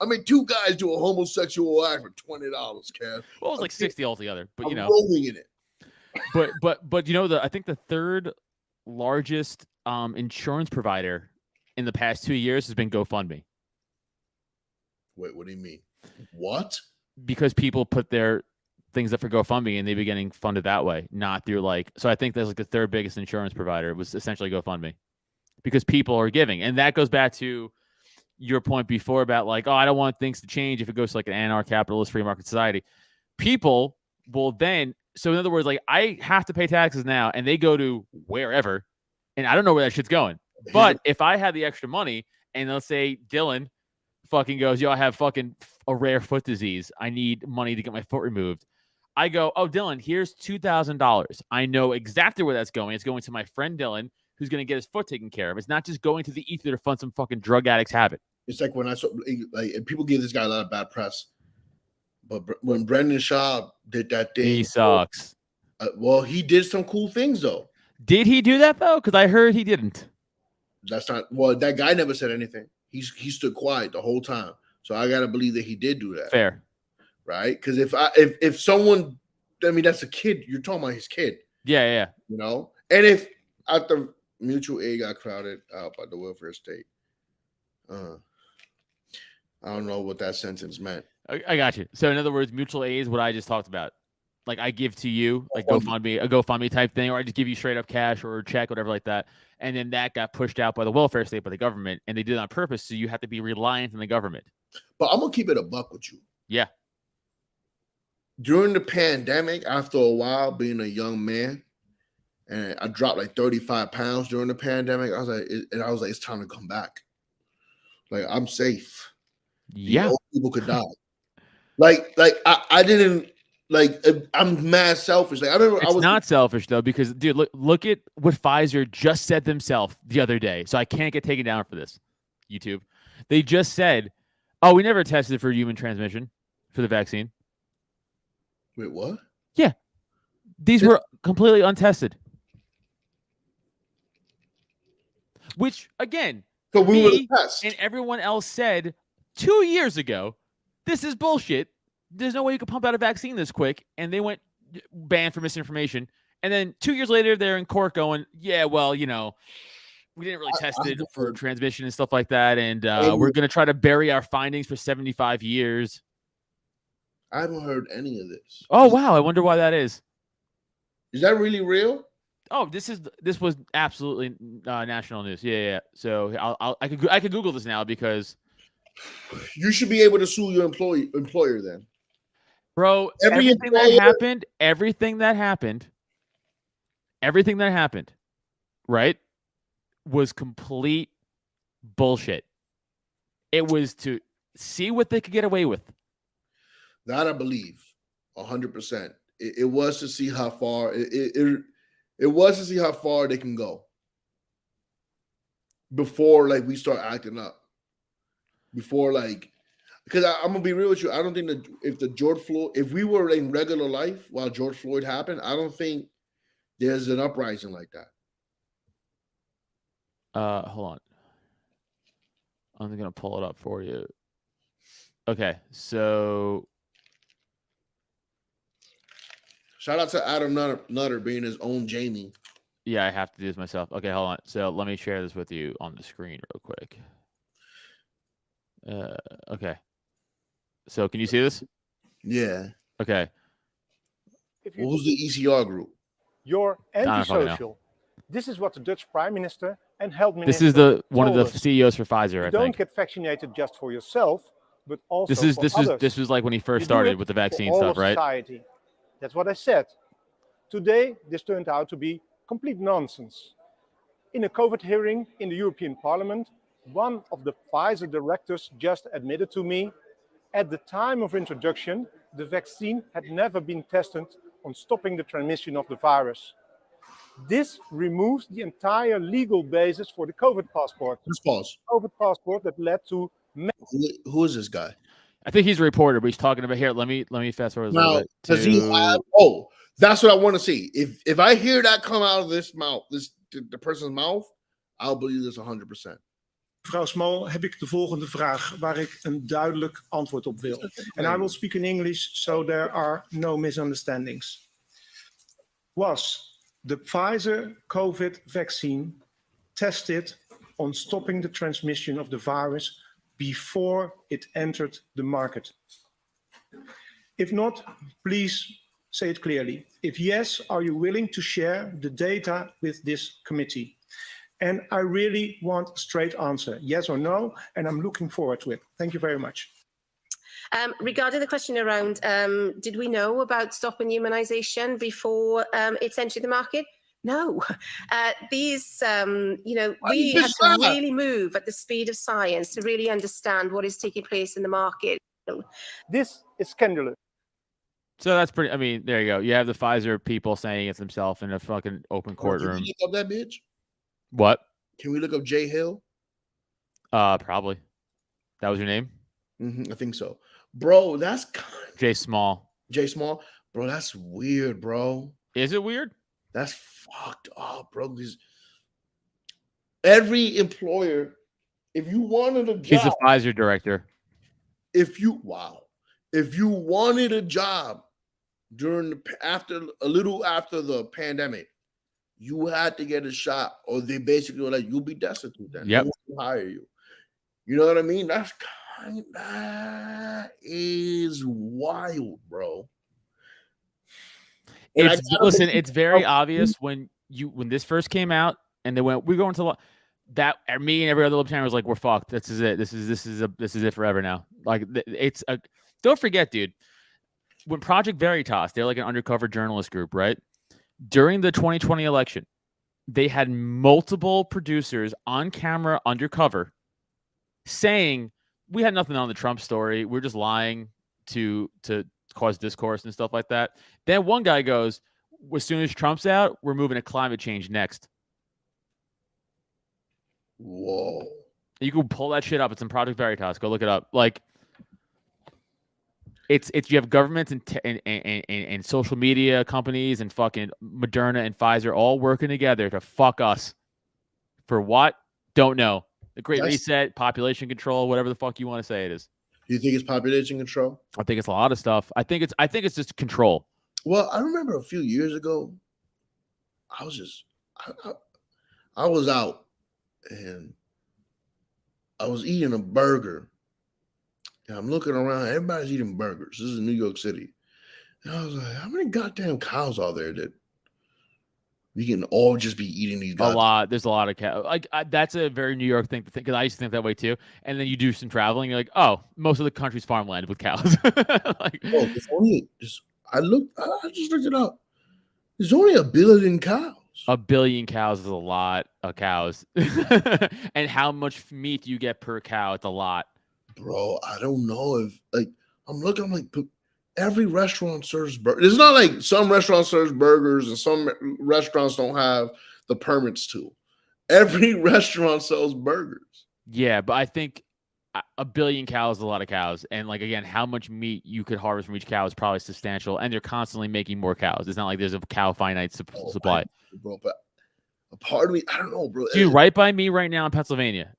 I mean, 2 guys do a homosexual act for $20, Kev. Well, it was like 60 altogether, but I'm rolling in it. But I think the third largest insurance provider in the past 2 years has been GoFundMe. Wait, what do you mean? What? Because people put their things up for GoFundMe and they've been getting funded that way, not through like. So I think that's like the third biggest insurance provider was essentially GoFundMe, because people are giving, and that goes back to your point before about like, oh, I don't want things to change if it goes to like an anarcho-capitalist free market society. People will then. So in other words, like, I have to pay taxes now, and they go to wherever, and I don't know where that shit's going. But if I had the extra money, and let's say Dylan fucking goes, yo, I have fucking a rare foot disease. I need money to get my foot removed. I go, oh, Dylan, here's $2,000. I know exactly where that's going. It's going to my friend Dylan, who's going to get his foot taken care of. It's not just going to the ether to fund some fucking drug addict's habit. It's like when I saw, like, and people give this guy a lot of bad press. But when Brendan Shaw did that thing, he sucks. Well, he did some cool things though. Did he do that though? Because I heard he didn't. That's not. Well, that guy never said anything. He stood quiet the whole time. So I gotta believe that he did do that. Fair, right? Because if someone, I mean, that's a kid. You're talking about his kid. Yeah. You know, and if after mutual aid got crowded out by the welfare state, I don't know what that sentence meant. I got you. So in other words, mutual aid is what I just talked about. Like, I give to you, like GoFundMe, a GoFundMe type thing, or I just give you straight up cash or a check, whatever like that. And then that got pushed out by the welfare state, by the government, and they did it on purpose. So you have to be reliant on the government. But I'm gonna keep it a buck with you. Yeah. During the pandemic, after a while, being a young man, and I dropped like 35 pounds during the pandemic, I was like, it's time to come back. Like, I'm safe. Yeah. Old people could die. Like I didn't. Like, I'm mad selfish. Like, I remember it's not selfish though, because dude, look at what Pfizer just said themselves the other day. So I can't get taken down for this. YouTube, they just said, "Oh, we never tested for human transmission for the vaccine." Wait, what? Yeah, these were completely untested. Which again, so we were the test, and everyone else said 2 years ago, this is bullshit. There's no way you could pump out a vaccine this quick. And they went banned for misinformation. And then 2 years later, they're in court going, yeah, well, you know, we didn't really test it for transmission and stuff like that. And we're going to try to bury our findings for 75 years. I haven't heard any of this. Oh, wow. I wonder why that is. Is that really real? Oh, this was absolutely national news. Yeah. So I could Google this now, because you should be able to sue your employer then. Bro, everything that happened, right, was complete bullshit. It was to see what they could get away with. That I believe 100%. It was to see how far it was to see how far they can go before like we start acting up. Before like, because I'm gonna be real with you, I don't think that if we were in regular life while George Floyd happened, I don't think there's an uprising like that. Hold on. I'm gonna pull it up for you. Okay, so shout out to Adam Nutter being his own Jamie. Yeah, I have to do this myself. Okay, hold on. So let me share this with you on the screen real quick. Okay. So can you see this? Yeah. Okay. Who's the ECR group? You're antisocial. This is what the Dutch Prime Minister and Health Minister. This is one of the us. CEOs for Pfizer. You don't get vaccinated just for yourself, but also for others. This was like when he first started with the vaccine stuff, right? Society. That's what I said. Today, this turned out to be complete nonsense. In a COVID hearing in the European Parliament, one of the Pfizer directors just admitted to me, at the time of introduction, the vaccine had never been tested on stopping the transmission of the virus. This removes the entire legal basis for the COVID passport. Let's pause. COVID passport that led to. Who is this guy? I think he's a reporter, but he's talking about here. Let me fast forward a little bit. Does he have? Oh, that's what I want to see. If I hear that come out of this mouth, the person's mouth, I'll believe this 100%. Mevrouw Small, heb ik de volgende vraag waar ik een duidelijk antwoord op wil. And I will speak in English so there are no misunderstandings. Was the Pfizer COVID vaccine tested on stopping the transmission of the virus before it entered the market? If not, please say it clearly. If yes, are you willing to share the data with this committee? And I really want a straight answer, yes or no, and I'm looking forward to it. Thank you very much. Regarding the question around, did we know about stopping immunization before it's entered the market? No. We have to really move at the speed of science to really understand what is taking place in the market. This is scandalous. So that's pretty, I mean, there you go. You have the Pfizer people saying it themselves in a fucking open courtroom. Can we look up that bitch? What? Can we look up Jay Hill? Probably. That was your name? I think so. Bro, that's Jay Small. Jay Small? Bro, that's weird, bro. Is it weird? That's fucked up, bro. Because every employer, if you wanted a job. He's a Pfizer director. If you wanted a job after the pandemic, you had to get a shot, or they basically were like, you'll be destitute then. Yep. They won't hire you. You know what I mean? That is wild, bro. It's very obvious when this first came out and they went, we're going to that. Me and every other libertarian was like, we're fucked. This is it. This is it forever now. Like don't forget, dude. When Project Veritas, they're like an undercover journalist group, right? During the 2020 election, they had multiple producers on camera undercover saying we had nothing on the Trump story. We're just lying to cause discourse and stuff like that. Then one guy goes, as soon as Trump's out, we're moving to climate change next. Whoa. You can pull that shit up. It's in Project Veritas. Go look it up. Like, it's you have governments and social media companies and fucking Moderna and Pfizer all working together to fuck us. For what? Don't know. The Great Reset, population control, whatever the fuck you want to say it is. Do you think it's population control? I think it's a lot of stuff. I think it's just control. Well, I remember a few years ago, I was out and I was eating a burger. And I'm looking around, everybody's eating burgers. This is New York City. And I was like, how many goddamn cows are there that we can all just be eating these A lot. There's a lot of cows. Like that's a very New York thing to think, because I used to think that way too. And then you do some traveling, you're like, oh, most of the country's farmland with cows. Like, I just looked it up. There's only 1 billion cows. 1 billion cows is a lot of cows. And how much meat do you get per cow? It's a lot. Bro, I don't know if like I'm looking. I'm like, but every restaurant serves burgers. It's not like some restaurants serve burgers and some restaurants don't have the permits to. Every restaurant sells burgers. Yeah, but I think a billion cows is a lot of cows, and like again, how much meat you could harvest from each cow is probably substantial, and they're constantly making more cows. It's not like there's a cow finite supply. Bro, but a part of me, I don't know, bro. Dude, right by me right now in Pennsylvania,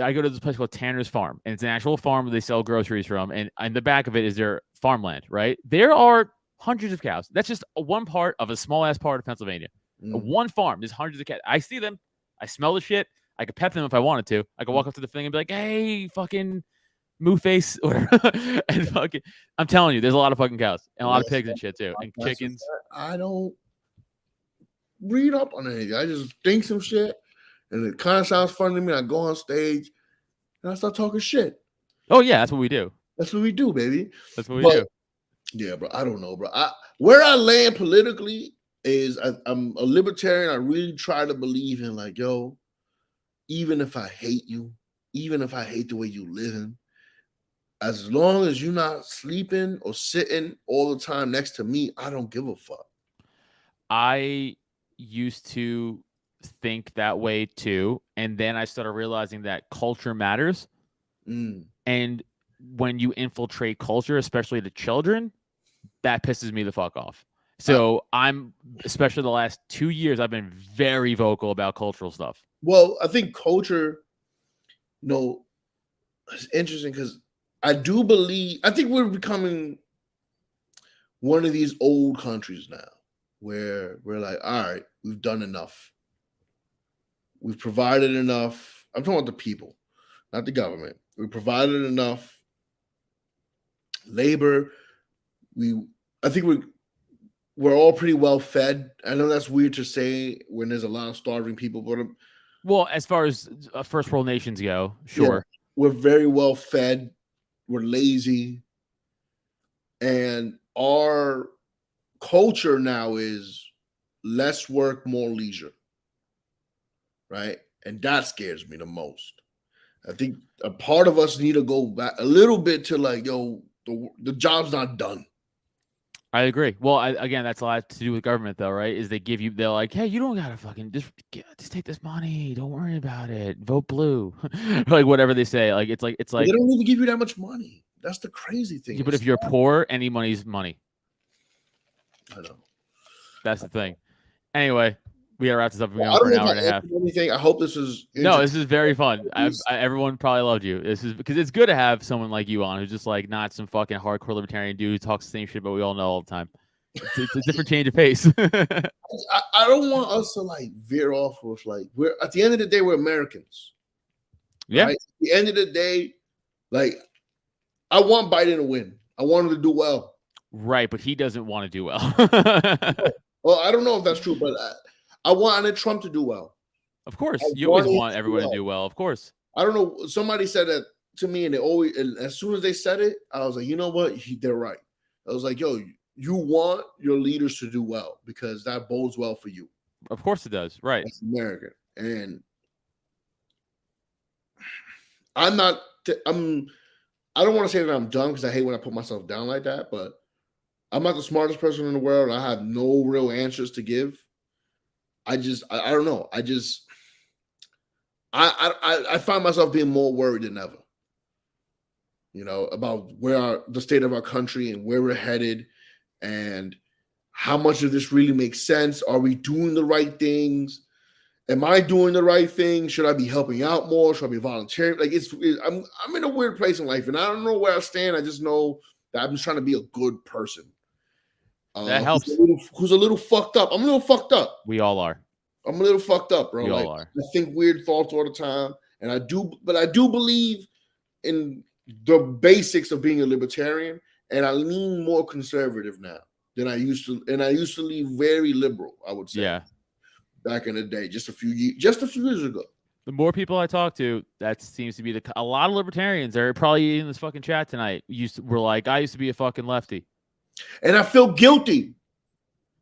I go to this place called Tanner's Farm, and it's an actual farm where they sell groceries from, and in the back of it is their farmland, right? There are hundreds of cows. That's just one part of a small-ass part of Pennsylvania. One farm, there's hundreds of cows. I see them. I smell the shit. I could pet them if I wanted to. I could walk up to the thing and be like, hey, fucking moo face. And fucking, I'm telling you, there's a lot of fucking cows and a lot of pigs and shit too. And chickens. I don't read up on anything. I just think some shit and it kind of sounds fun to me. I go on stage and I start talking shit. Oh, yeah, that's what we do. That's what we do, baby. That's what we do. Yeah, bro. I don't know, bro. Where I land politically is I'm a libertarian. I really try to believe in like, yo, even if I hate you, even if I hate the way you living, as long as you're not sleeping or sitting all the time next to me, I don't give a fuck. I used to think that way too, and then I started realizing that culture matters. And when you infiltrate culture, especially the children, that pisses me the fuck off. So I'm, especially the last 2 years, I've been very vocal about cultural stuff. Well, I think culture, it's interesting because I think we're becoming one of these old countries now where we're like, all right, we've done enough. We've provided enough. I'm talking about the people, not the government. We provided enough labor. I think we're all pretty well fed. I know that's weird to say when there's a lot of starving people, but well, as far as first world nations go, sure. Yeah, we're very well fed. We're lazy. And our culture now is less work, more leisure. Right? And that scares me the most. I think a part of us need to go back a little bit to like, yo, the job's not done. I agree. Well, again, that's a lot to do with government, though, right? Is they're like, hey, you don't gotta fucking just take this money. Don't worry about it. Vote blue, like whatever they say. Like it's like they don't even give you that much money. That's the crazy thing. Yeah, but if you're poor, any money's money. I know. That's the thing. Anyway, we gotta wrap this up. We're going for an hour and a half. Anything. I hope this is this is very fun. Everyone probably loved you. This is because it's good to have someone like you on who's just like not some fucking hardcore libertarian dude who talks the same shit, but we all know all the time. It's a different change of pace. I don't want us to like veer off with like we're at the end of the day we're Americans. Yeah. Right? At the end of the day, like I want Biden to win. I want him to do well. Right, but he doesn't want to do well. Well, I don't know if that's true, but I wanted Trump to do well. Of course. You always want everyone to do well. Of course. I don't know. Somebody said that to me, and as soon as they said it, I was like, you know what? They're right. I was like, yo, you want your leaders to do well because that bodes well for you. Of course it does. Right. That's American. And I don't want to say that I'm dumb because I hate when I put myself down like that, but I'm not the smartest person in the world. I have no real answers to give. I don't know. I find myself being more worried than ever, about the state of our country and where we're headed and how much of this really makes sense. Are we doing the right things? Am I doing the right thing? Should I be helping out more? Should I be volunteering? Like I'm in a weird place in life and I don't know where I stand. I just know that I'm just trying to be a good person. That helps. Who's a little fucked up. I'm a little fucked up. We all are. I'm a little fucked up, bro. We all are. I think weird thoughts all the time. And I do believe in the basics of being a libertarian. And I lean more conservative now than I used to. And I used to lean very liberal, I would say. Yeah. Back in the day, just a few years ago. The more people I talk to, that seems to be a lot of libertarians are probably in this fucking chat tonight. Were like, I used to be a fucking lefty. And I feel guilty.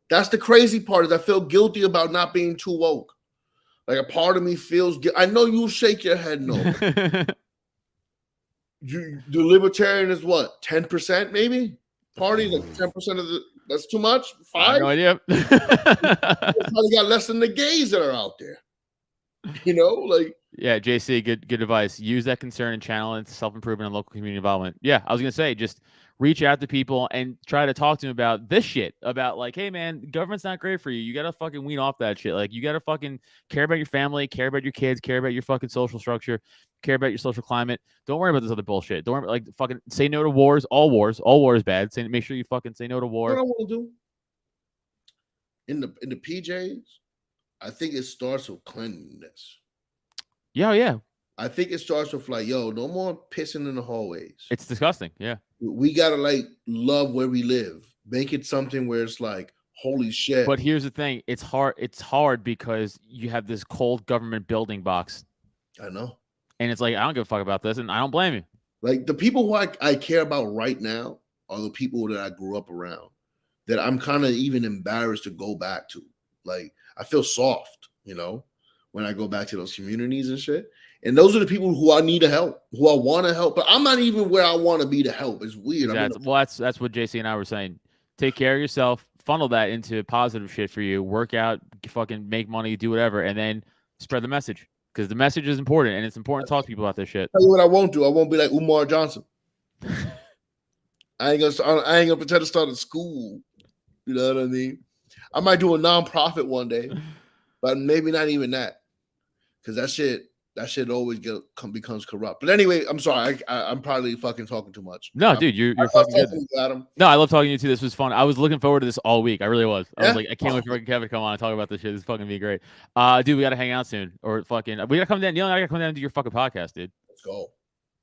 That's the crazy part is I feel guilty about not being too woke. Like a part of me feels I know you shake your head no. the libertarian is what, 10% maybe? Party like 10% of the. That's too much. 5. I have no idea. Probably got less than the gays that are out there. You know, like. Yeah, JC, good advice. Use that concern and channel it into self-improvement and local community involvement. Yeah, I was gonna say, just reach out to people and try to talk to them about this shit. About like, hey man, government's not great for you. You gotta fucking wean off that shit. Like, you gotta fucking care about your family, care about your kids, care about your fucking social structure, care about your social climate. Don't worry about this other bullshit. Don't worry about, like, fucking say no to wars. All war is bad. Make sure you fucking say no to war. What I want to do in the PJs, I think it starts with cleanliness. Yeah. I think it starts with like, yo, no more pissing in the hallways. It's disgusting. Yeah. We gotta like love where we live. Make it something where it's like, holy shit. But here's the thing: it's hard because you have this cold government building box. I know. And it's like, I don't give a fuck about this, and I don't blame you. Like, the people who I care about right now are the people that I grew up around, that I'm kind of even embarrassed to go back to. Like, I feel soft, you know, when I go back to those communities and shit. And those are the people who I need to help, who I want to help. But I'm not even where I want to be to help. It's weird. That's what JC and I were saying. Take care of yourself, funnel that into positive shit for you, work out, fucking make money, do whatever, and then spread the message. Because the message is important, and it's important to talk to people about this shit. Tell you what I won't do. I won't be like Umar Johnson. I ain't gonna pretend to start a school. You know what I mean? I might do a nonprofit one day, but maybe not even that. Because that shit always becomes corrupt. But anyway, I'm sorry. I'm probably fucking talking too much. No, dude, you're fucking good. Adam. No, I love talking to you too. This was fun. I was looking forward to this all week. I really was. I was like, I can't wait for Kevin to come on and talk about this shit. This is fucking be great. Dude, we gotta hang out soon. Or fucking we gotta come down. You know, I gotta come down and do your fucking podcast, dude. Let's go.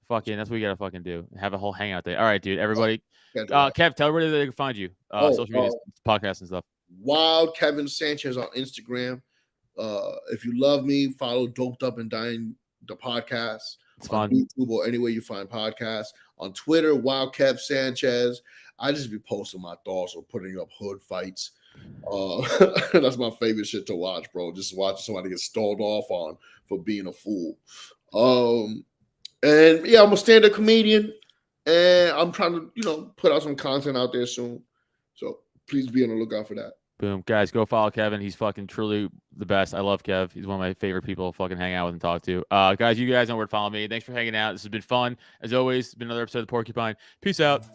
Fucking that's what we gotta fucking do. Have a whole hangout day. All right, dude. Everybody. Kev, tell everybody that they can find you. Social media, podcasts and stuff. Wild Kevin Sanchez on Instagram. If you love me, follow Doped Up and Dyin, the podcast. It's on fun. YouTube or anywhere you find podcasts. On Twitter, Wild Kev Sanchez. I just be posting my thoughts or putting up hood fights. That's my favorite shit to watch, bro. Just watching somebody get stalled off on for being a fool. And yeah, I'm a stand-up comedian, and I'm trying to, put out some content out there soon. So please be on the lookout for that. Boom. Guys, go follow Kevin. He's fucking truly the best. I love Kev. He's one of my favorite people to fucking hang out with and talk to. Guys, you guys know where to follow me. Thanks for hanging out. This has been fun. As always, it's been another episode of The Porcupine. Peace out.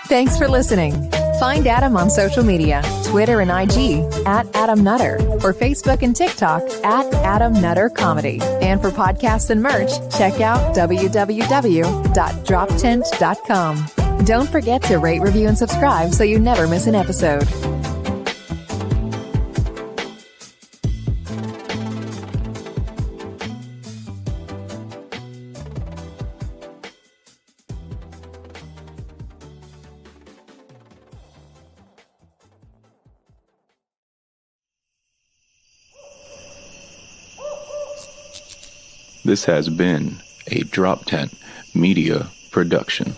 Thanks for listening. Find Adam on social media, Twitter and IG @AdamNutter, or Facebook and TikTok @AdamNutterComedy. And for podcasts and merch, check out www.droptent.com. Don't forget to rate, review, and subscribe so you never miss an episode. This has been a Drop Tent Media Production.